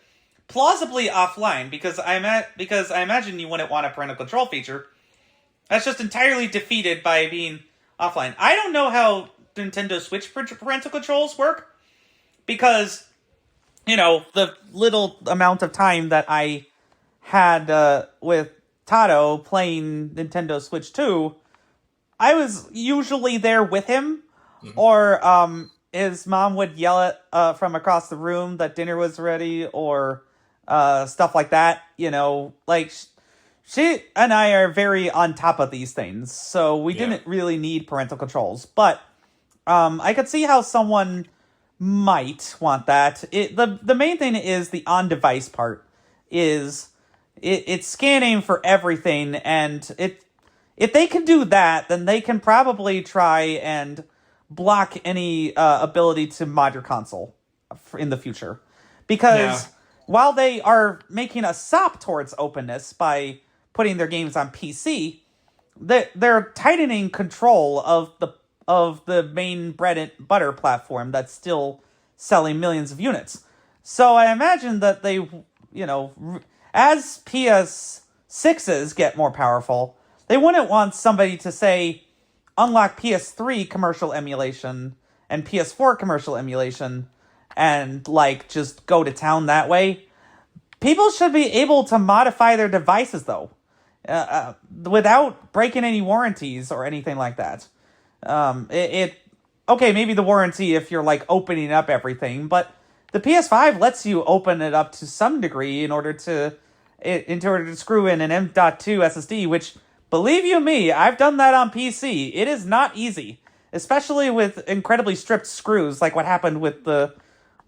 Speaker 1: plausibly offline, because I imagine you wouldn't want a parental control feature. That's just entirely defeated by being offline. I don't know how Nintendo Switch parental controls work because the little amount of time that I had with Tato playing Nintendo Switch 2, I was usually there with him,
Speaker 2: Mm-hmm.
Speaker 1: or his mom would yell at from across the room that dinner was ready, or stuff like that. Like she and I are very on top of these things, so we
Speaker 2: Yeah.
Speaker 1: didn't really need parental controls. But I could see how someone might want that. The main thing is the on device part is it's scanning for everything, and if they can do that, then they can probably try and block any ability to mod your console in the future.
Speaker 2: Yeah.
Speaker 1: Because while they are making a sop towards openness by putting their games on PC, they're tightening control of the main bread and butter platform that's still selling millions of units. So I imagine that they, as PS6s get more powerful, they wouldn't want somebody to say, unlock PS3 commercial emulation and PS4 commercial emulation and, just go to town that way. People should be able to modify their devices, though, without breaking any warranties or anything like that. Okay, maybe the warranty if you're, opening up everything, but the PS5 lets you open it up to some degree in order to screw in an M.2 SSD, which, believe you me, I've done that on PC. It is not easy, especially with incredibly stripped screws, like what happened with the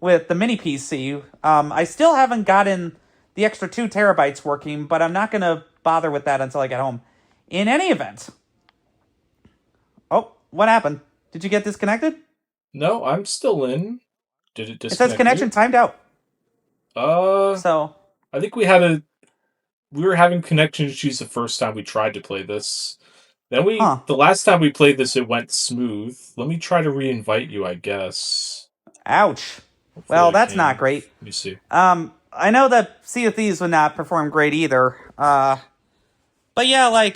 Speaker 1: mini PC. I still haven't gotten the extra 2 terabytes working, but I'm not going to bother with that until I get home. In any event. Oh, what happened? Did you get disconnected?
Speaker 2: No, I'm still in. Did it disconnect?
Speaker 1: It says connection timed out.
Speaker 2: So I think we were having connection issues the first time we tried to play this. Then the last time we played this, it went smooth. Let me try to re-invite you, I guess.
Speaker 1: Ouch.
Speaker 2: Hopefully
Speaker 1: well, that's not great.
Speaker 2: Let me see.
Speaker 1: I know that Sea of Thieves would not perform great either. But yeah,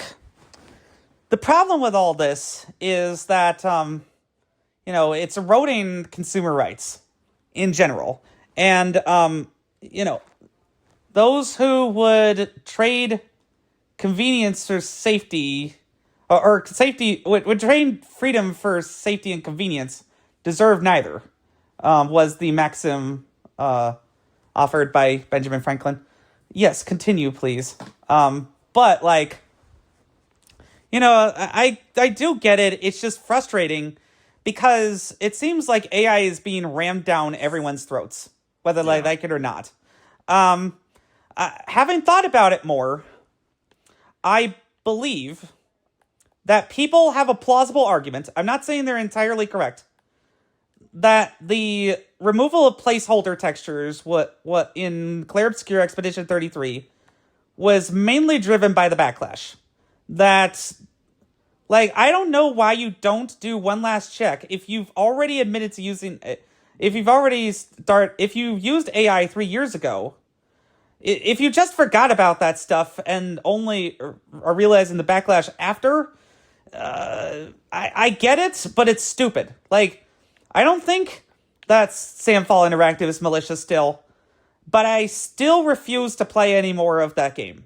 Speaker 1: the problem with all this is that, it's eroding consumer rights in general. And, those who would trade convenience for safety, or safety, would trade freedom for safety and convenience, deserve neither, was the maxim offered by Benjamin Franklin. Yes, continue, please. But, I do get it. It's just frustrating because it seems like AI is being rammed down everyone's throats, whether they like it or not. Having thought about it more, I believe that people have a plausible argument. I'm not saying they're entirely correct. That the removal of placeholder textures, what in clairobscur Expedition 33, was mainly driven by the backlash. That, I don't know why you don't do one last check if you've already admitted to using it. If you used AI 3 years ago, if you just forgot about that stuff and only are realizing the backlash after, I get it, but it's stupid. I don't think that Samfall Interactive is malicious still, but I still refuse to play any more of that game.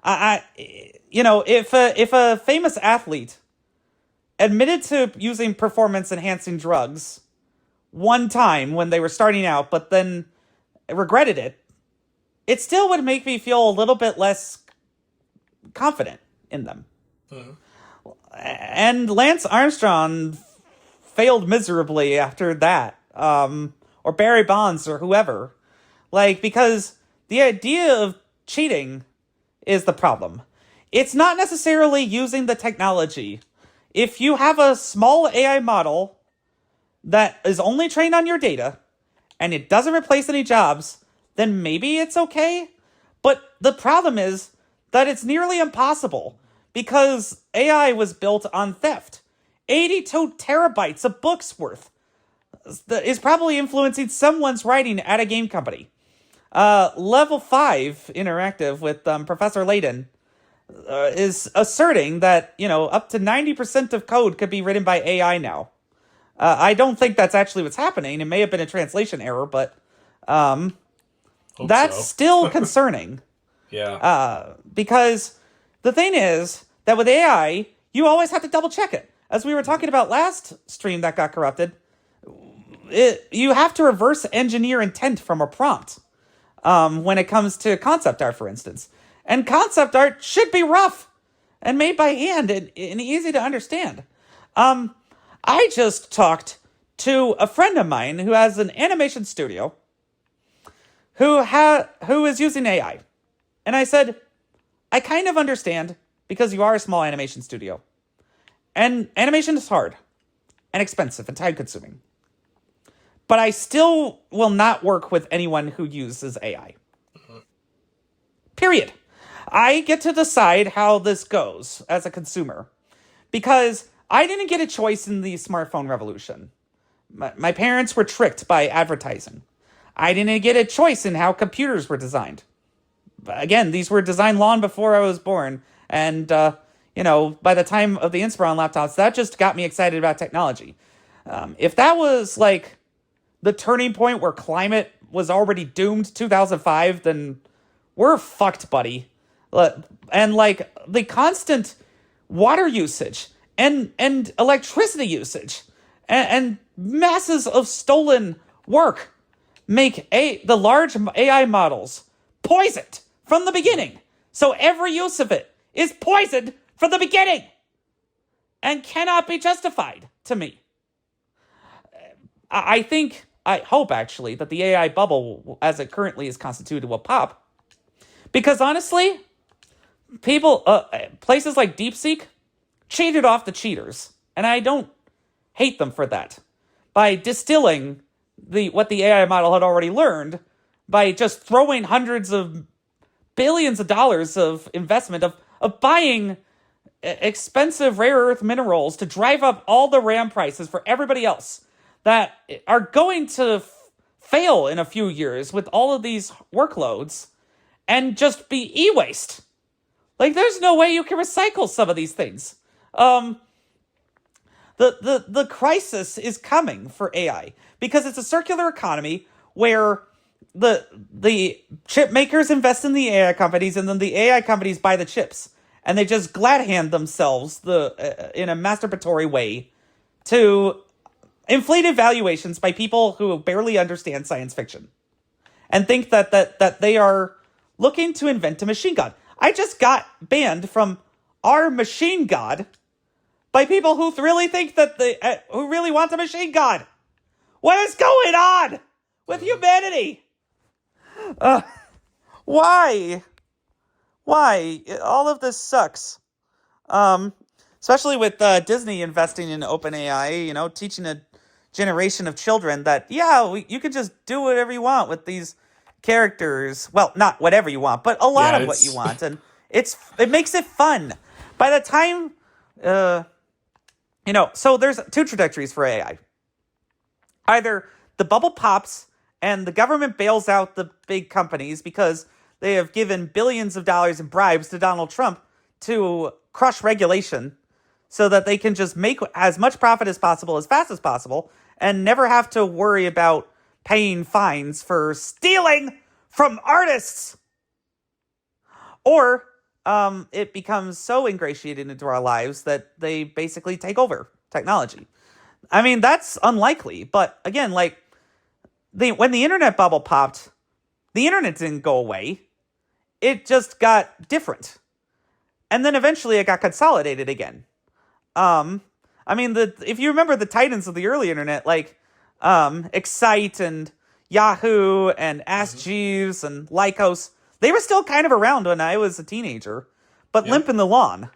Speaker 1: If a famous athlete admitted to using performance-enhancing drugs one time when they were starting out, but then regretted it, it still would make me feel a little bit less confident in them. And Lance Armstrong failed miserably after that, or Barry Bonds or whoever. Like, because the idea of cheating is the problem. It's not necessarily using the technology. If you have a small AI model that is only trained on your data, and it doesn't replace any jobs, then maybe it's okay. But the problem is that it's nearly impossible, because AI was built on theft. 82 terabytes of books worth is probably influencing someone's writing at a game company. Level 5 Interactive with Professorlayton is asserting that, up to 90% of code could be written by AI now. I don't think that's actually what's happening. It may have been a translation error, but that's still concerning.
Speaker 2: Yeah.
Speaker 1: Because the thing is that with AI, you always have to double check it. As we were talking about last stream that got corrupted, you have to reverse engineer intent from a prompt when it comes to concept art, for instance. And concept art should be rough and made by hand and easy to understand. I just talked to a friend of mine who has an animation studio who is using AI. And I said, I kind of understand, because you are a small animation studio. And animation is hard and expensive and time-consuming. But I still will not work with anyone who uses AI. Period. I get to decide how this goes as a consumer, because I didn't get a choice in the smartphone revolution. My parents were tricked by advertising. I didn't get a choice in how computers were designed. Again, these were designed long before I was born. And, by the time of the Inspiron laptops, that just got me excited about technology. If that was, like, the turning point where climate was already doomed, 2005, then we're fucked, buddy. And, like, the constant water usage and electricity usage and masses of stolen work make the large AI models poisoned from the beginning. So every use of it is poisoned from the beginning and cannot be justified to me. I hope actually that the AI bubble, as it currently is constituted, will pop. Because honestly, places like DeepSeek cheated off the cheaters. And I don't hate them for that. By distilling what the AI model had already learned, by just throwing hundreds of billions of dollars of investment of buying expensive rare earth minerals to drive up all the RAM prices for everybody else that are going to fail in a few years with all of these workloads and just be e-waste. Like, there's no way you can recycle some of these things. The crisis is coming for AI because it's a circular economy where the chip makers invest in the AI companies, and then the AI companies buy the chips, and they just glad hand themselves in a masturbatory way to inflated valuations by people who barely understand science fiction and think that they are looking to invent a machine god. I just got banned from our machine god by people who really think that who really want a machine god. What is going on with humanity? Why? All of this sucks. Especially with Disney investing in OpenAI, teaching a generation of children that, you can just do whatever you want with these characters. Well, not whatever you want, but a lot of what you want. And it makes it fun. By the time, so there's two trajectories for AI. Either the bubble pops and the government bails out the big companies because they have given billions of dollars in bribes to Donald Trump to crush regulation so that they can just make as much profit as possible, as fast as possible, and never have to worry about paying fines for stealing from artists. Or it becomes so ingratiated into our lives that they basically take over technology. I mean, that's unlikely, but again, like, when the internet bubble popped, the internet didn't go away. It just got different. And then eventually it got consolidated again. I mean, if you remember the titans of the early internet, like Excite and Yahoo and Ask Jeeves and Lycos, they were still kind of around when I was a teenager, but limp in the lawn.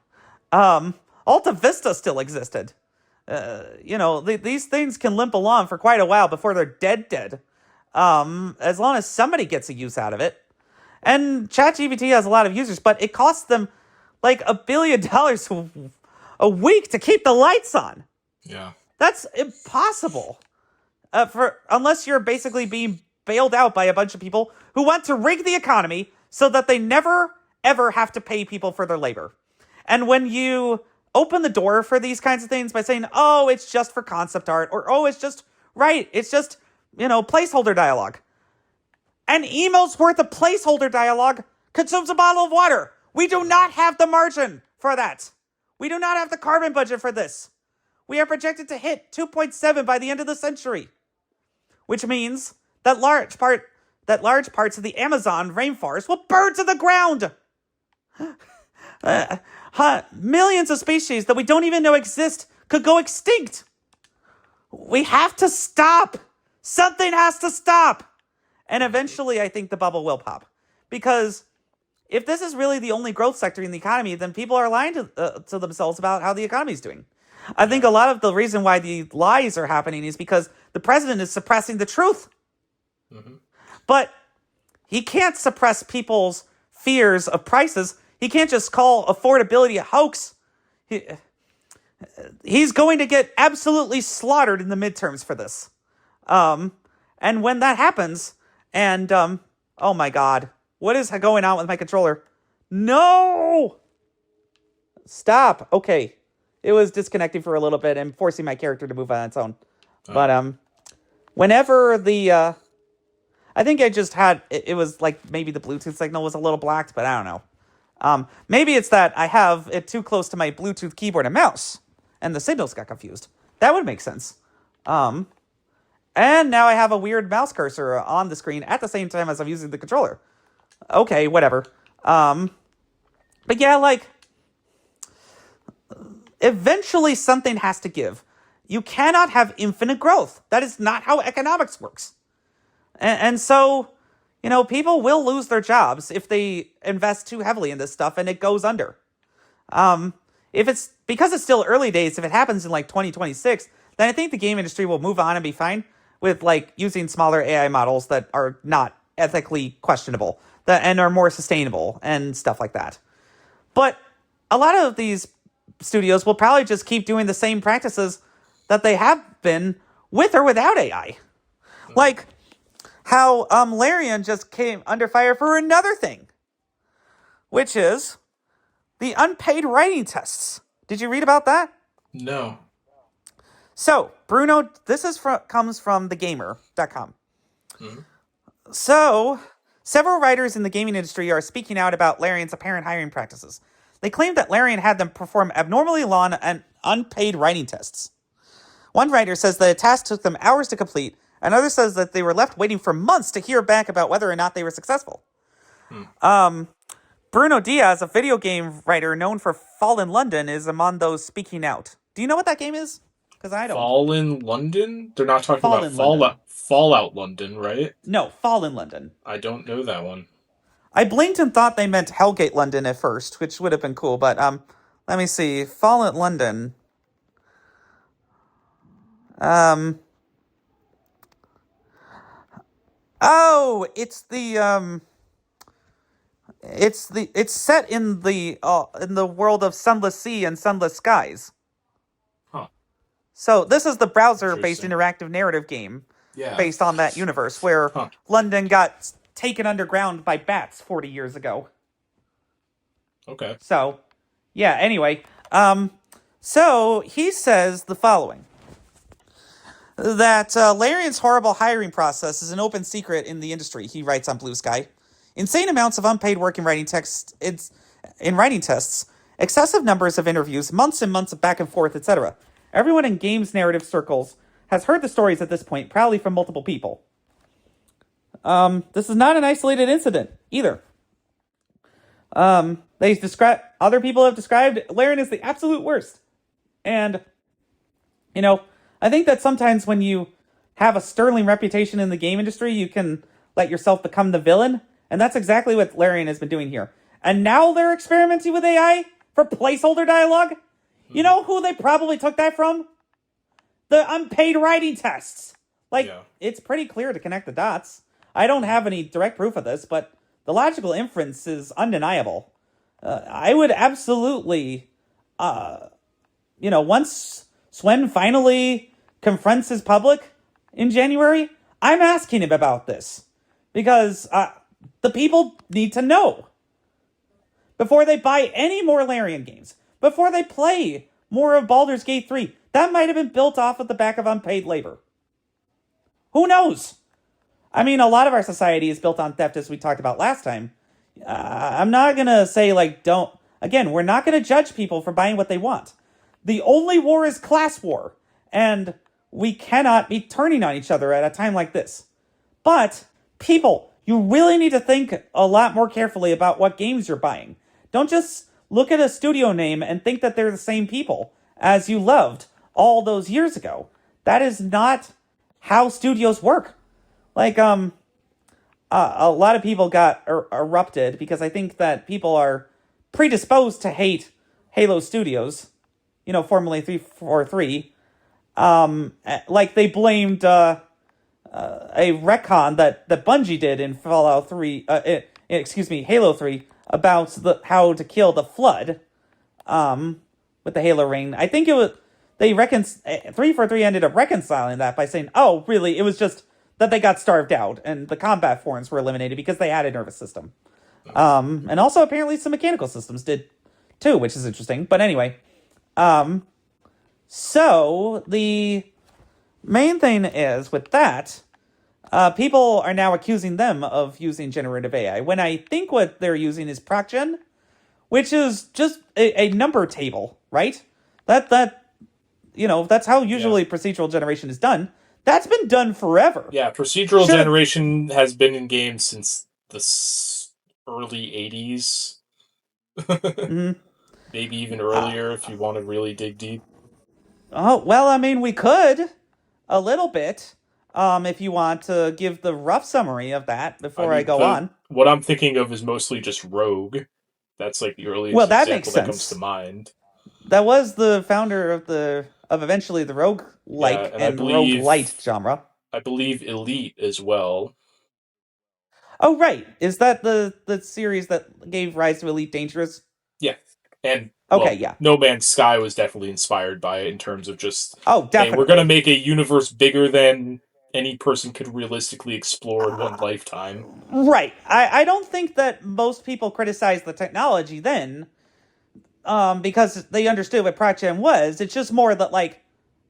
Speaker 1: Alta Vista still existed. These things can limp along for quite a while before they're dead. As long as somebody gets a use out of it. And ChatGPT has a lot of users, but it costs them like $1 billion a week to keep the lights on.
Speaker 2: Yeah.
Speaker 1: That's impossible. Unless you're basically being bailed out by a bunch of people who want to rig the economy so that they never, ever have to pay people for their labor. And when you open the door for these kinds of things by saying, oh, it's just for concept art, or, oh, it's just placeholder dialogue. An email's worth of placeholder dialogue consumes a bottle of water. We do not have the margin for that. We do not have the carbon budget for this. We are projected to hit 2.7 by the end of the century, which means that large parts of the Amazon rainforest will burn to the ground. Millions of species that we don't even know exist could go extinct. We have to stop. Something has to stop. And eventually, I think the bubble will pop. Because if this is really the only growth sector in the economy, then people are lying to themselves about how the economy is doing. I think a lot of the reason why the lies are happening is because the president is suppressing the truth. Mm-hmm. But he can't suppress people's fears of prices. He can't just call affordability a hoax. He's going to get absolutely slaughtered in the midterms for this. And when that happens, and, oh my God, what is going on with my controller? No! Stop. Okay. It was disconnecting for a little bit and forcing my character to move on its own. Oh. But, whenever I think I just had, it was like maybe the Bluetooth signal was a little blacked, but I don't know. Maybe it's that I have it too close to my Bluetooth keyboard and mouse, and the signals got confused. That would make sense. And now I have a weird mouse cursor on the screen at the same time as I'm using the controller. Okay, whatever. But yeah, like, eventually something has to give. You cannot have infinite growth. That is not how economics works. And so, people will lose their jobs if they invest too heavily in this stuff and it goes under. Because it's still early days, if it happens in like 2026, then I think the game industry will move on and be fine with like using smaller AI models that are not ethically questionable and are more sustainable and stuff like that. But a lot of these studios will probably just keep doing the same practices that they have been with or without AI. Like how Larian just came under fire for another thing, which is the unpaid writing tests. Did you read about that?
Speaker 2: No.
Speaker 1: So, Bruno, this comes from thegamer.com. Mm-hmm. So, several writers in the gaming industry are speaking out about Larian's apparent hiring practices. They claim that Larian had them perform abnormally long and unpaid writing tests. One writer says that a task took them hours to complete. Another says that they were left waiting for months to hear back about whether or not they were successful. Bruno Diaz, a video game writer known for Fallen London, is among those speaking out. Do you know what that game is? Because I don't.
Speaker 2: Fallen London? They're not talking about Fallout London, right?
Speaker 1: No, Fallen London.
Speaker 2: I don't know that one.
Speaker 1: I blinked and thought they meant Hellgate London at first, which would have been cool, but let me see. Fallen London. Oh, it's it's set in the world of Sunless Sea and Sunless Skies.
Speaker 2: Huh.
Speaker 1: So this is the browser-based interactive narrative game based on that universe where London got taken underground by bats 40 years ago.
Speaker 2: Okay.
Speaker 1: So, yeah, anyway. So he says the following. That Larian's horrible hiring process is an open secret in the industry, he writes on Blue Sky. Insane amounts of unpaid work in writing text, in writing tests, excessive numbers of interviews, months and months of back and forth, etc. Everyone in games narrative circles has heard the stories at this point, probably from multiple people. This is not an isolated incident either. Other people have described Larian as the absolute worst. And, I think that sometimes when you have a sterling reputation in the game industry, you can let yourself become the villain. And that's exactly what Larian has been doing here. And now they're experimenting with AI for placeholder dialogue. You know who they probably took that from? The unpaid writing tests. It's pretty clear to connect the dots. I don't have any direct proof of this, but the logical inference is undeniable. I would absolutely, once Swen finally confronts his public in January, I'm asking him about this. Because the people need to know. Before they buy any more Larian games, before they play more of Baldur's Gate 3, that might have been built off of the back of unpaid labor. Who knows? I mean, a lot of our society is built on theft, as we talked about last time. I'm not going to say, don't... Again, we're not going to judge people for buying what they want. The only war is class war, and we cannot be turning on each other at a time like this. But, people, you really need to think a lot more carefully about what games you're buying. Don't just look at a studio name and think that they're the same people as you loved all those years ago. That is not how studios work. A lot of people got erupted because I think that people are predisposed to hate Halo Studios, formerly 343. They blamed a retcon that Bungie did in Fallout 3, Halo 3, about how to kill the Flood, with the Halo Ring. I think 343 ended up reconciling that by saying, oh, really, it was just that they got starved out, and the combat forms were eliminated because they had a nervous system. And also, apparently, some mechanical systems did, too, which is interesting. But anyway, so the main thing is, with that, people are now accusing them of using generative AI, when I think what they're using is ProcGen, which is just a number table, right? That's how usually procedural generation is done. That's been done forever.
Speaker 2: Yeah, procedural generation has been in games since the early 80s.
Speaker 1: Mm-hmm.
Speaker 2: Maybe even earlier if you want to really dig deep.
Speaker 1: Oh, well, I mean, we could a little bit. If you want to give the rough summary of that before I go on.
Speaker 2: What I'm thinking of is mostly just Rogue. That's the earliest example that comes to mind.
Speaker 1: That was the founder of eventually the rogue-like and rogue-lite genre.
Speaker 2: I believe Elite as well.
Speaker 1: Oh, right. Is that the series that gave rise to Elite Dangerous?
Speaker 2: Yeah. And
Speaker 1: yeah.
Speaker 2: No Man's Sky was definitely inspired by it in terms of just...
Speaker 1: Oh, definitely.
Speaker 2: Hey, we're going to make a universe bigger than any person could realistically explore in one lifetime.
Speaker 1: Right. I don't think that most people criticized the technology then, because they understood what ProcGen was. It's just more that,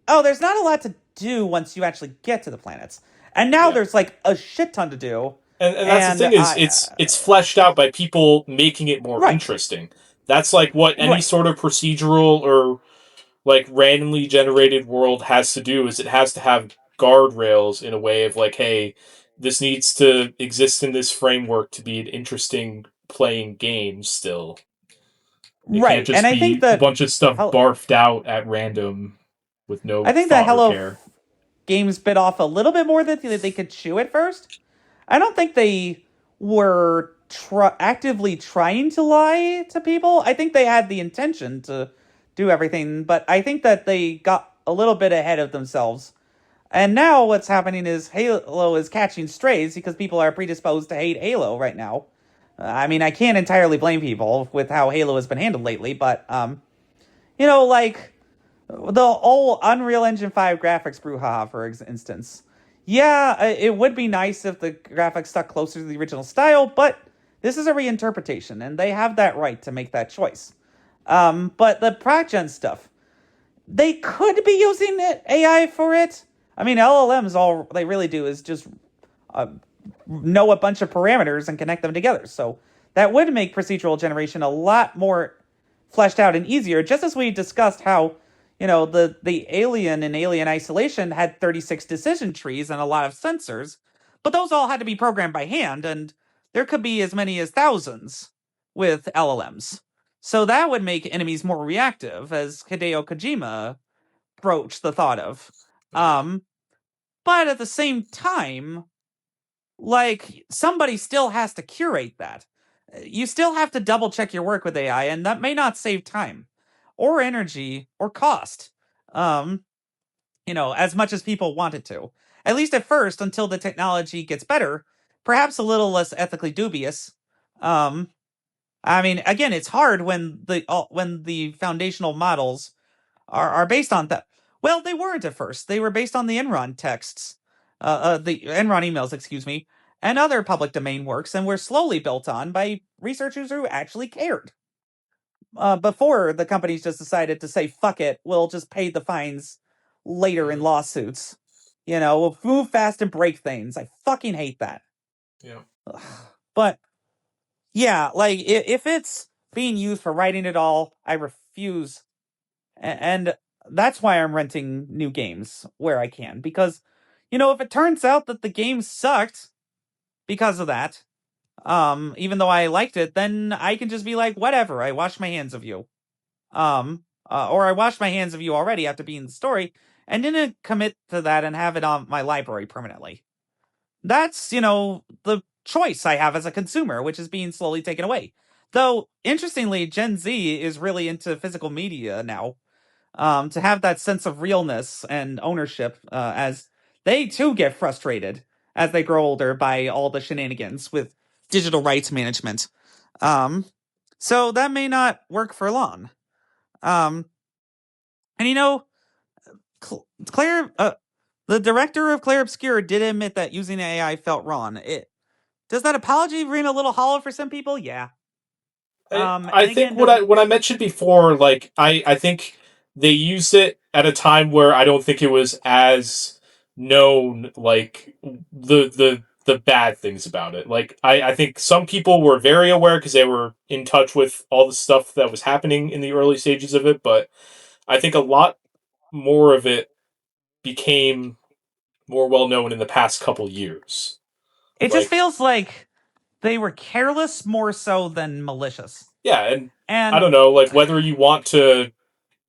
Speaker 1: there's not a lot to do once you actually get to the planets. And now there's, a shit ton to do.
Speaker 2: And that's the thing is, it's fleshed out by people making it more interesting. That's, what any sort of procedural or, randomly generated world has to do, is it has to have guardrails in a way of, hey, this needs to exist in this framework to be an interesting playing game still. It can't just
Speaker 1: I think that
Speaker 2: a bunch of stuff barfed out at random with no
Speaker 1: I think
Speaker 2: thought
Speaker 1: that Hello
Speaker 2: care.
Speaker 1: Games bit off a little bit more than they could chew at first. I don't think they were actively trying to lie to people. I think they had the intention to do everything, but I think that they got a little bit ahead of themselves. And now what's happening is Halo is catching strays because people are predisposed to hate Halo right now. I mean, I can't entirely blame people with how Halo has been handled lately, but, the old Unreal Engine 5 graphics brouhaha, for instance. Yeah, it would be nice if the graphics stuck closer to the original style, but this is a reinterpretation, and they have that right to make that choice. But the ProcGen stuff, they could be using AI for it. I mean, LLMs, all they really do is just know a bunch of parameters and connect them together. So that would make procedural generation a lot more fleshed out and easier. Just as we discussed how, the Alien and Alien Isolation had 36 decision trees and a lot of sensors, but those all had to be programmed by hand, and there could be as many as thousands with LLMs. So that would make enemies more reactive, as Hideo Kojima broached the thought of.
Speaker 2: Yeah.
Speaker 1: Um, but at the same time, like, somebody still has to curate that. You still have to double check your work with AI, and that may not save time or energy or cost, um, as much as people want it to. At least at first, until the technology gets better, perhaps a little less ethically dubious. Um, I mean, again, it's hard when the foundational models are based on that. Well, they weren't at first. They were based on the Enron texts, the Enron emails, excuse me, and other public domain works, and were slowly built on by researchers who actually cared. Before the companies just decided to say, fuck it, we'll just pay the fines later in
Speaker 2: Mm.
Speaker 1: lawsuits. We'll move fast and break things. I fucking hate that.
Speaker 2: Yeah.
Speaker 1: But yeah, like if it's being used for writing it all, I refuse. And that's why I'm renting new games where I can. Because, if it turns out that the game sucked because of that, even though I liked it, then I can just be like, whatever, I wash my hands of you. Or I washed my hands of you already after being the story, and didn't commit to that and have it on my library permanently. That's, the choice I have as a consumer, which is being slowly taken away. Though, interestingly, Gen Z is really into physical media now, to have that sense of realness and ownership, as they too get frustrated as they grow older by all the shenanigans with digital rights management. Um, so that may not work for long. Um, and Claire, the director of Clairobscur did admit that using AI felt wrong. Does that apology ring a little hollow for some people? Yeah.
Speaker 2: I
Speaker 1: And
Speaker 2: think
Speaker 1: again,
Speaker 2: what I mentioned before, like I think they used it at a time where I don't think it was as known, like the bad things about it. Like I think some people were very aware because they were in touch with all the stuff that was happening in the early stages of it, but I think a lot more of it became more well known in the past couple years.
Speaker 1: it just
Speaker 2: Like,
Speaker 1: feels like they were careless more so than malicious.
Speaker 2: yeah, and I
Speaker 1: And
Speaker 2: don't know, like whether you want to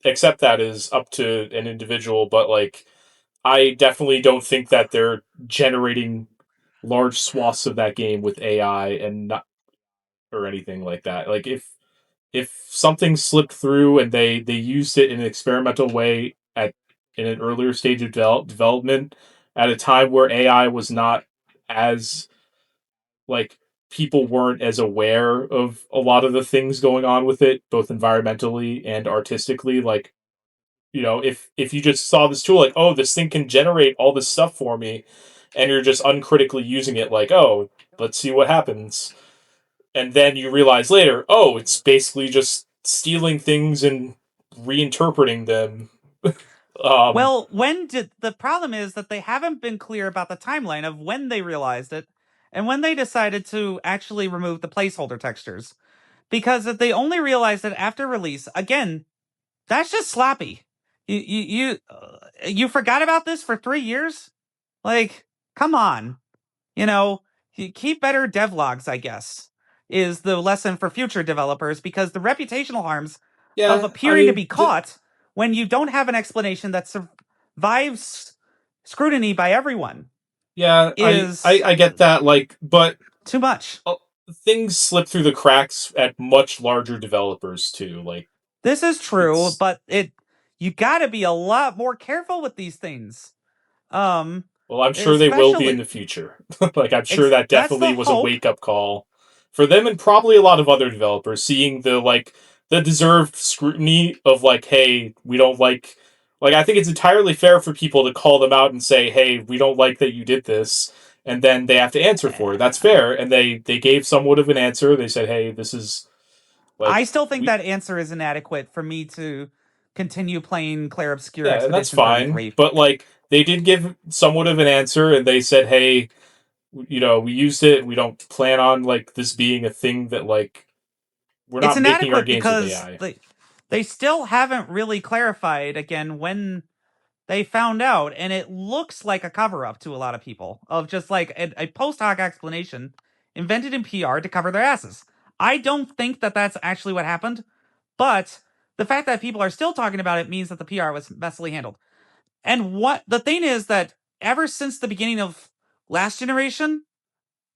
Speaker 2: accept that is up to an individual, but like I definitely don't think that they're generating large swaths of that game with AI and not or anything like that. Like if something slipped through and they used it in an experimental way at in an earlier stage of development at a time where AI was not as like people weren't as aware of a lot of the things going on with it both environmentally and artistically, like if you just saw this tool like, oh, this thing can generate all this stuff for me, and you're just uncritically using it like, oh, let's see what happens, and then you realize later, oh, it's basically just stealing things and reinterpreting them. um
Speaker 1: well, when did the problem is that they haven't been clear about the timeline of when they realized it and when they decided to actually remove the placeholder textures. Because if they only realized it after release, again, that's just sloppy. You forgot about this for 3 years? Like, come on. You know, keep better devlogs, I guess, is the lesson for future developers, because the reputational harms of
Speaker 2: yeah, I
Speaker 1: appearing to
Speaker 2: mean,
Speaker 1: be caught when you don't have an explanation that survives scrutiny by everyone
Speaker 2: yeah,
Speaker 1: is
Speaker 2: I get that, like, but
Speaker 1: too much.
Speaker 2: uh, things slip through the cracks at much larger developers too. Like,
Speaker 1: This is true,
Speaker 2: it's
Speaker 1: but you got to be a lot more careful with these things. Um,
Speaker 2: well, I'm sure they will be in
Speaker 1: especially
Speaker 2: the future. Like, I'm sure that
Speaker 1: that's the
Speaker 2: definitely was a
Speaker 1: hope.
Speaker 2: wake up call for them and probably a lot of other developers, seeing the deserved scrutiny of like, hey, we don't like. I think it's entirely fair for people to call them out and say, hey, we don't like that you did this, and then they have to answer for it. That's fair, and they gave somewhat of an answer. They said, hey, this is
Speaker 1: I
Speaker 2: like
Speaker 1: still think
Speaker 2: we
Speaker 1: that answer is inadequate for me to continue playing Clair Obscure
Speaker 2: yeah, and that's
Speaker 1: Expedition
Speaker 2: fine.
Speaker 1: 33.
Speaker 2: But like they did give somewhat of an answer, and they said, hey, we used it. We don't plan on like this being a thing that like we're
Speaker 1: It's
Speaker 2: not making our
Speaker 1: inadequate
Speaker 2: games with
Speaker 1: because
Speaker 2: AI.
Speaker 1: they still haven't really clarified again when they found out, and it looks like a cover up to a lot of people of just like a post hoc explanation invented in PR to cover their asses. I don't think that that's actually what happened, but the fact that people are still talking about it means that the PR was messily handled. And what the thing is that ever since the beginning of last generation,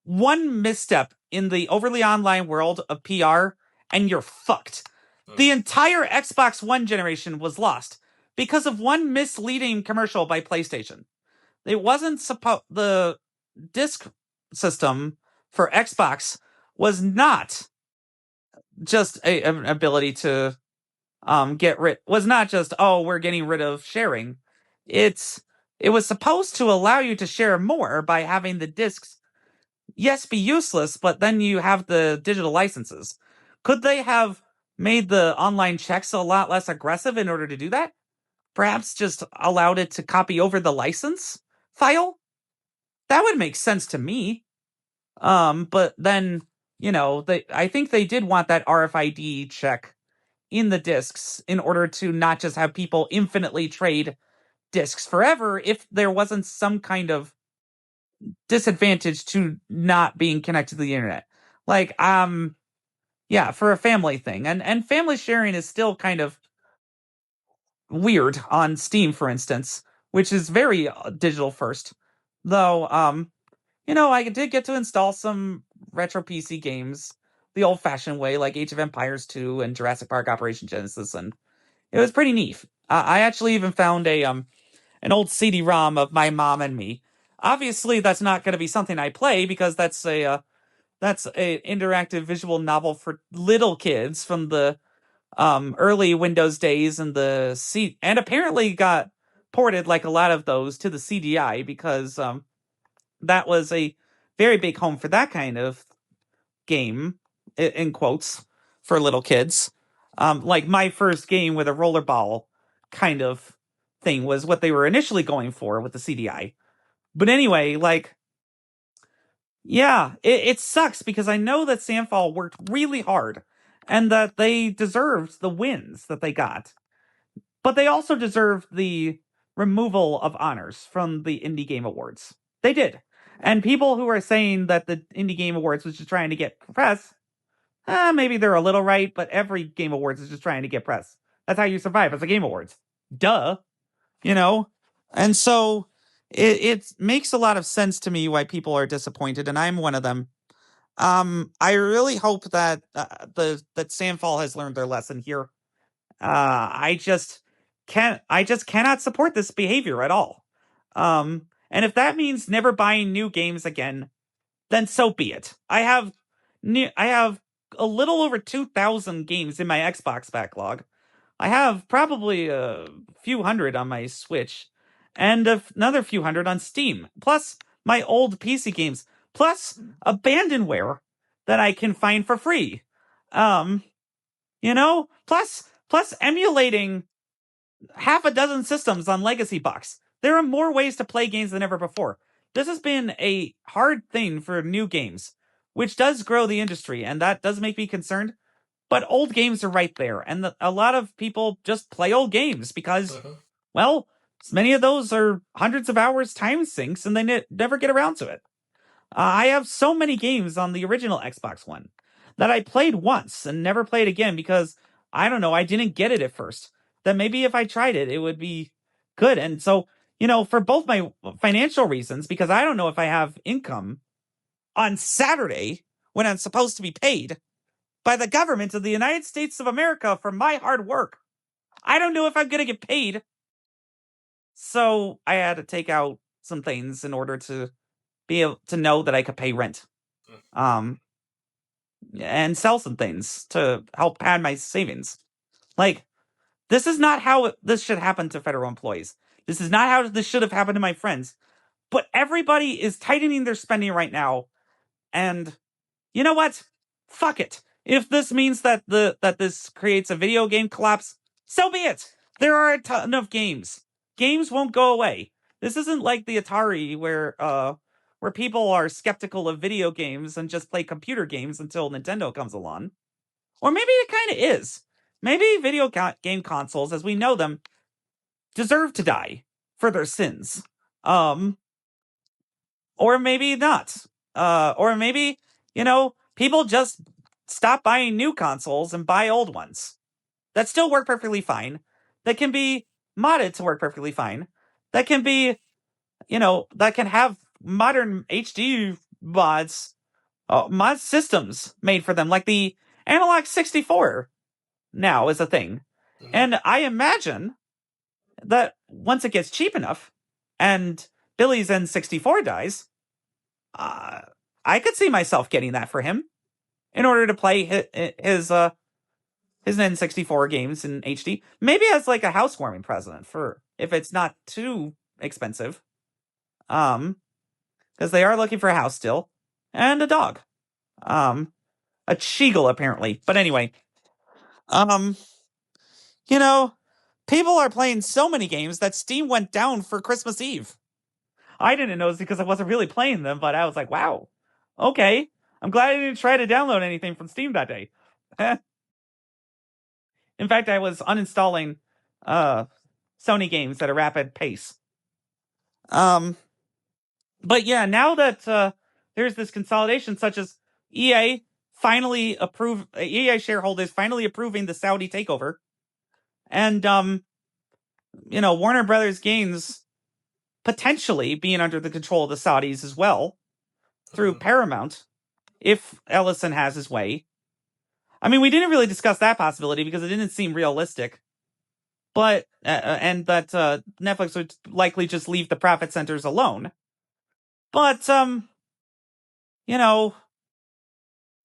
Speaker 1: one misstep in the overly online world of PR and you're fucked. The entire Xbox One generation was lost because of one misleading commercial by PlayStation. It wasn't supposed the disc system for Xbox was not just an ability to get rid was not just, oh, we're getting rid of sharing. It's it was supposed to allow you to share more by having the discs, yes, be useless, but then you have the digital licenses. Could they have made the online checks a lot less aggressive in order to do that? Perhaps just allowed it to copy over the license file? That would make sense to me. But then, I think they did want that RFID check in the discs in order to not just have people infinitely trade discs forever if there wasn't some kind of disadvantage to not being connected to the internet. Like, yeah, for a family thing. And family sharing is still kind of weird on Steam, for instance, which is very digital first. Though, I did get to install some retro PC games the old fashioned way, like Age of Empires 2 and Jurassic Park Operation Genesis, and it was pretty neat. I actually even found an old CD-ROM of My Mom and Me. Obviously, that's not going to be something I play because that's a interactive visual novel for little kids from the early Windows days, and apparently got ported like a lot of those to the CDI because that was a very big home for that kind of game, in quotes, for little kids. Like my first game with a rollerball kind of thing was what they were initially going for with the CDI. But anyway, like, yeah, it sucks because I know that Sandfall worked really hard and that they deserved the wins that they got. But they also deserved the removal of honors from the Indie Game Awards. They did. And people who are saying that the Indie Game Awards was just trying to get press, maybe they're a little right, but every Game Awards is just trying to get press. That's how you survive as a Game Awards. Duh. You know? And so it makes a lot of sense to me why people are disappointed, and I'm one of them. I really hope that that Sandfall has learned their lesson here. I just cannot support this behavior at all. And if that means never buying new games again, then so be it. I have a little over 2,000 games in my Xbox backlog. I have probably a few hundred on my Switch, and another few hundred on Steam, plus my old PC games, plus abandonware that I can find for free. Um, plus emulating half a dozen systems on Legacy Box. There are more ways to play games than ever before. This has been a hard thing for new games, which does grow the industry, and that does make me concerned. But old games are right there, and a lot of people just play old games because, well, many of those are hundreds of hours time sinks, and they never get around to it. I have so many games on the original Xbox One that I played once and never played again because, I don't know, I didn't get it at first. That maybe if I tried it, it would be good. And so, for both my financial reasons, because I don't know if I have income on Saturday when I'm supposed to be paid by the government of the United States of America for my hard work. I don't know if I'm going to get paid. So I had to take out some things in order to be able to know that I could pay rent. Um, and sell some things to help pad my savings. Like, this is not how this should happen to federal employees. This is not how this should have happened to my friends. But everybody is tightening their spending right now, and you know what? Fuck it. If this means that this creates a video game collapse, so be it. There are a ton of games. Games won't go away. This isn't like the Atari where where people are skeptical of video games and just play computer games until Nintendo comes along. Or maybe it kind of is. Maybe video game consoles, as we know them, deserve to die for their sins. Or maybe not. Or maybe, people just stop buying new consoles and buy old ones that still work perfectly fine, that can be modded to work perfectly fine, that can be, that can have modern HD mods, mod systems made for them, like the Analog 64 now is a thing. And I imagine that once it gets cheap enough and Billy's N64 dies, I could see myself getting that for him in order to play his N64 games in HD. Maybe as like a housewarming present for if it's not too expensive. Because they are looking for a house still and a dog. A Cheagle apparently. But anyway, people are playing so many games that Steam went down for Christmas Eve. I didn't know this because I wasn't really playing them, but I was like, wow, okay. I'm glad I didn't try to download anything from Steam that day. In fact, I was uninstalling Sony games at a rapid pace. But yeah, now that there's this consolidation, such as EA EA shareholders finally approving the Saudi takeover, and Warner Brothers Games potentially being under the control of the Saudis as well through Paramount, if Ellison has his way. I mean, we didn't really discuss that possibility because it didn't seem realistic. But and that Netflix would likely just leave the profit centers alone. But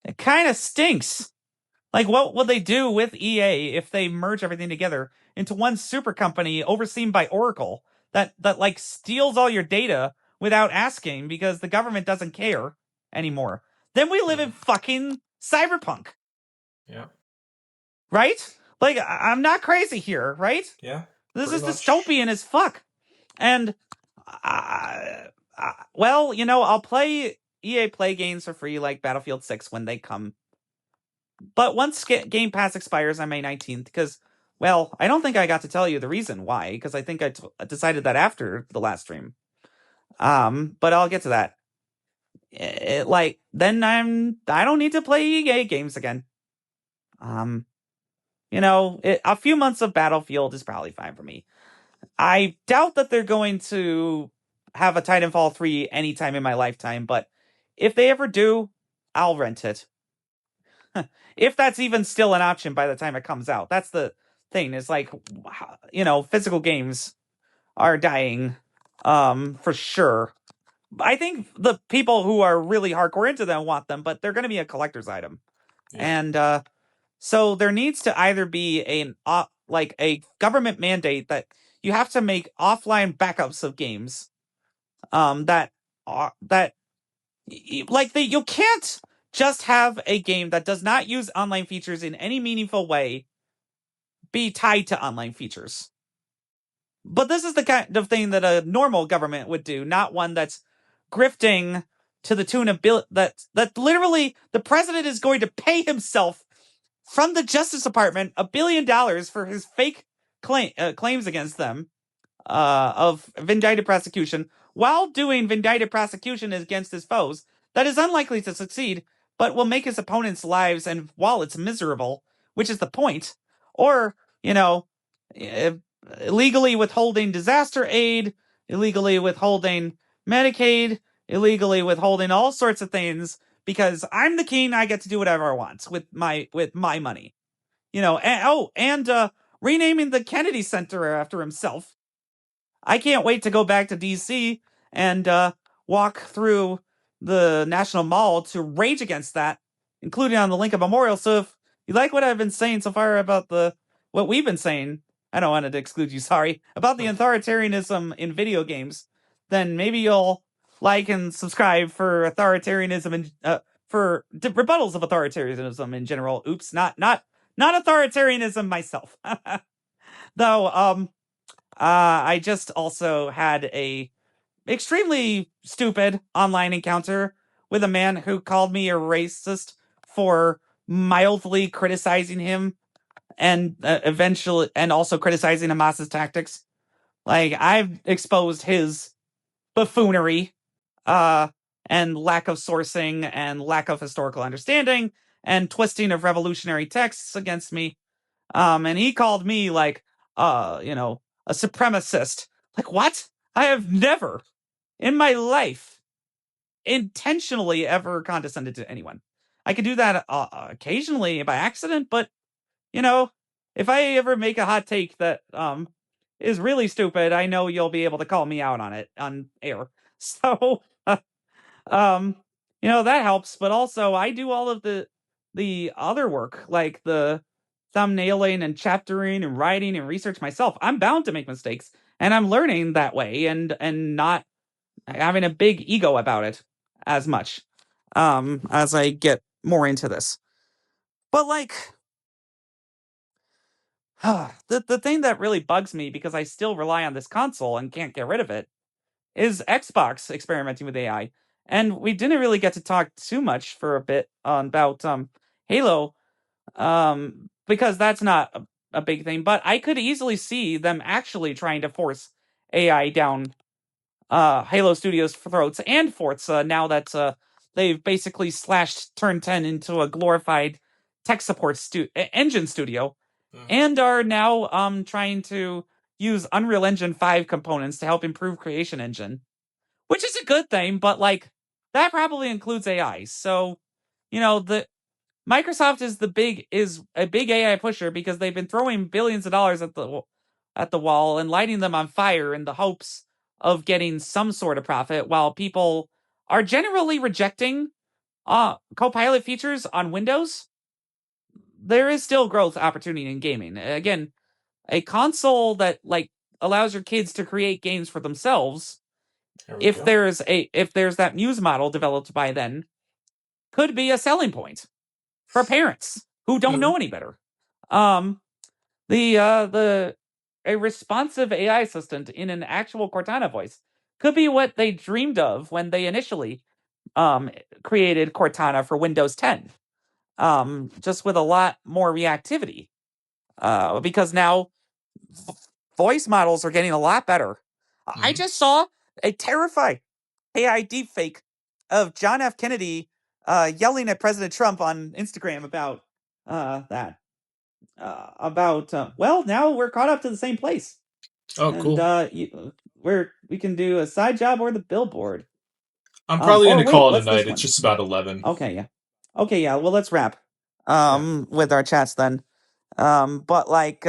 Speaker 1: it kind of stinks. Like, what will they do with EA if they merge everything together into one super company overseen by Oracle that like steals all your data without asking because the government doesn't care anymore? Then we live in fucking cyberpunk.
Speaker 2: Yeah.
Speaker 1: Right? Like, I'm not crazy here, right?
Speaker 2: Yeah.
Speaker 1: This is dystopian as fuck. And, well, I'll play EA Play games for free, like Battlefield 6 when they come. But once Game Pass expires on May 19th, because, well, I don't think I got to tell you the reason why, because I think I decided that after the last stream. But I'll get to that. Then I don't need to play EA games again. A few months of Battlefield is probably fine for me. I doubt that they're going to have a Titanfall 3 anytime in my lifetime, but if they ever do, I'll rent it. If that's even still an option by the time it comes out. That's the thing, is like, physical games are dying, for sure. I think the people who are really hardcore into them want them, but they're going to be a collector's item. Yeah. And, so there needs to either be a government mandate that you have to make offline backups of games, you can't just have a game that does not use online features in any meaningful way be tied to online features. But this is the kind of thing that a normal government would do, not one that's grifting to the tune of that literally the president is going to pay himself from the Justice Department $1 billion for his fake claims against them of vindictive prosecution, while doing vindictive prosecution against his foes that is unlikely to succeed, but will make his opponents' lives and wallets miserable, which is the point. Or, illegally withholding disaster aid, illegally withholding Medicaid, illegally withholding all sorts of things, because I'm the king, I get to do whatever I want with my money. And renaming the Kennedy Center after himself. I can't wait to go back to DC and walk through the National Mall to rage against that, including on the Lincoln Memorial. So if you like what I've been saying so far about what we've been saying, I don't want to exclude you, sorry, about the authoritarianism in video games, then maybe you'll like and subscribe for authoritarianism and for rebuttals of authoritarianism in general. Oops, not authoritarianism myself. Though, I just also had a extremely stupid online encounter with a man who called me a racist for mildly criticizing him and eventually and also criticizing Hamas's tactics. Like, I've exposed his buffoonery, uh, and lack of sourcing and lack of historical understanding and twisting of revolutionary texts against me. And he called me like, a supremacist. Like, what? I have never in my life intentionally ever condescended to anyone. I could do that occasionally by accident, but you know, if I ever make a hot take that is really stupid, I know you'll be able to call me out on it on air. So, um, that helps. But also, I do all of the other work, like the thumbnailing and chaptering and writing and research myself. I'm bound to make mistakes, and I'm learning that way, and not having a big ego about it as much as I get more into this. But like the thing that really bugs me, because I still rely on this console and can't get rid of it, is Xbox experimenting with AI. And we didn't really get to talk too much for a bit about Halo, because that's not a big thing. But I could easily see them actually trying to force AI down Halo Studios' throats and Forza, now that they've basically slashed Turn 10 into a glorified tech support engine studio, and are now trying to use Unreal Engine 5 components to help improve Creation Engine, which is a good thing, but like that probably includes AI. So, the Microsoft is a big AI pusher because they've been throwing billions of dollars at the wall and lighting them on fire in the hopes of getting some sort of profit, while people are generally rejecting Copilot features on Windows. There is still growth opportunity in gaming. Again, a console that like allows your kids to create games for themselves, if there's that Muse model developed by then, could be a selling point for parents who don't know any better. Um, the a responsive AI assistant in an actual Cortana voice could be what they dreamed of when they initially created Cortana for Windows 10. Just with a lot more reactivity. Because now voice models are getting a lot better. I just saw a terrifying AI deepfake of John F. Kennedy yelling at President Trump on Instagram about that. Well, now we're caught up to the same place.
Speaker 2: Oh,
Speaker 1: And
Speaker 2: cool.
Speaker 1: we can do a side job or the billboard.
Speaker 2: I'm probably
Speaker 1: Or
Speaker 2: gonna
Speaker 1: wait,
Speaker 2: call it a
Speaker 1: what's this
Speaker 2: night. It's
Speaker 1: one?
Speaker 2: just about 11.
Speaker 1: Okay, yeah. Okay, yeah. Well, let's wrap with our chats then. But like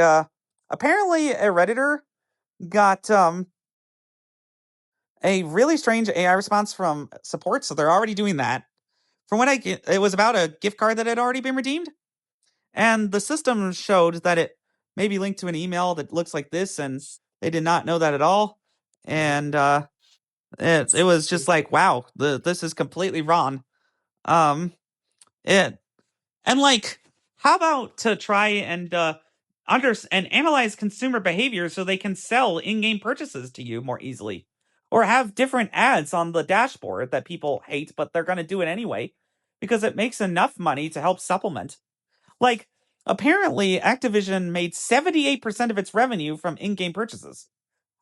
Speaker 1: apparently a Redditor got a really strange AI response from support, so they're already doing that. From what it was about a gift card that had already been redeemed, and the system showed that it may be linked to an email that looks like this, and they did not know that at all. And it was just like, wow, this is completely wrong. It And like, how about to try and and analyze consumer behavior so they can sell in-game purchases to you more easily, or have different ads on the dashboard that people hate, but they're going to do it anyway because it makes enough money to help supplement. Like, apparently, Activision made 78% of its revenue from in-game purchases.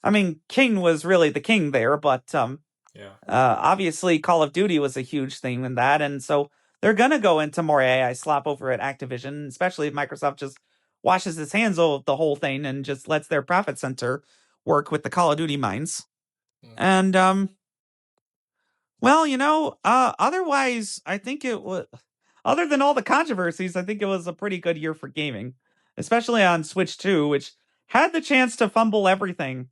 Speaker 1: I mean, King was really the king there, but
Speaker 2: Yeah.
Speaker 1: obviously, Call of Duty was a huge thing in that, and so they're gonna go into more AI slop over at Activision, especially if Microsoft just washes its hands of the whole thing and just lets their profit center work with the Call of Duty mines. And well, otherwise, I think it was, other than all the controversies, I think it was a pretty good year for gaming, especially on Switch 2, which had the chance to fumble everything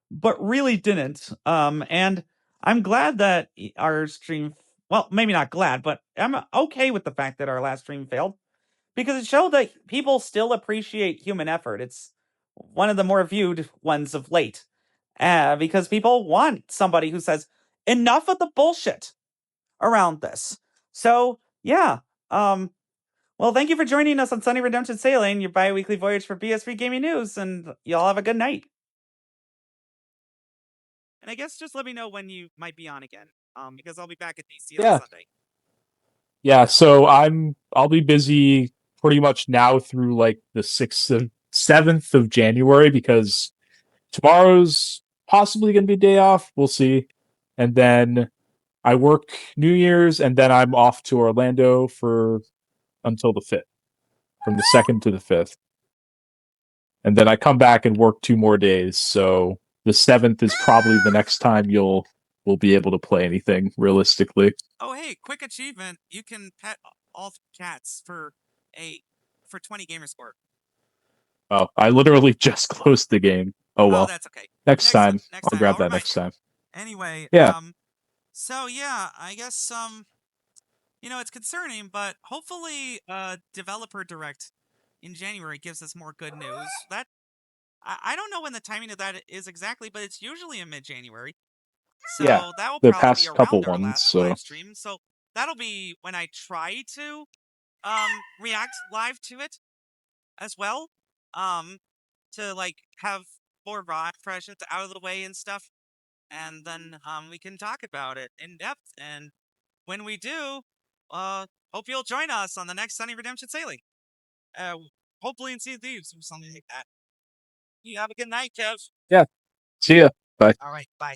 Speaker 1: but really didn't. And I'm glad that our stream, well, maybe not glad, but I'm okay with the fact that our last stream failed, because it showed that people still appreciate human effort. It's one of the more viewed ones of late, because people want somebody who says, enough of the bullshit around this. So, yeah. Well, thank you for joining us on SunnyRedemption Sailing, your bi-weekly voyage for BS3 gaming news, and y'all have a good night. And I guess just let me know when you might be on again, because I'll be back at DC on
Speaker 2: Yeah.
Speaker 1: Sunday.
Speaker 2: Yeah, so I'll be busy pretty much now through like the 7th of January because tomorrow's possibly going to be a day off. We'll see. And then I work New Year's, and then I'm off to Orlando for until the 5th, from the 2nd to the 5th. And then I come back and work 2 more days. So the 7th is probably the next time we'll be able to play anything realistically.
Speaker 1: Oh, hey, quick achievement. You can pet all cats for 20 gamer score.
Speaker 2: Oh, I literally just closed the game. Oh well.
Speaker 1: That's okay.
Speaker 2: Next time.
Speaker 1: Next
Speaker 2: I'll
Speaker 1: time.
Speaker 2: grab
Speaker 1: I'll
Speaker 2: that
Speaker 1: remind
Speaker 2: next
Speaker 1: you.
Speaker 2: time.
Speaker 1: Anyway,
Speaker 2: Yeah.
Speaker 1: so yeah, I guess it's concerning, but hopefully developer direct in January gives us more good news. That I don't know when the timing of that is exactly, but it's usually in mid-January. So
Speaker 2: Yeah,
Speaker 1: that will
Speaker 2: the
Speaker 1: probably be
Speaker 2: past couple
Speaker 1: around our
Speaker 2: ones,
Speaker 1: last
Speaker 2: so
Speaker 1: live stream. So that'll be when I try to react live to it as well. To like have more raw impressions out of the way and stuff. And then we can talk about it in depth. And when we do, hope you'll join us on the next SunnyRedemption Sailing. Hopefully in Sea of Thieves or something like that. You have a good night, Kev.
Speaker 2: yeah. See ya. Bye.
Speaker 1: All right, bye.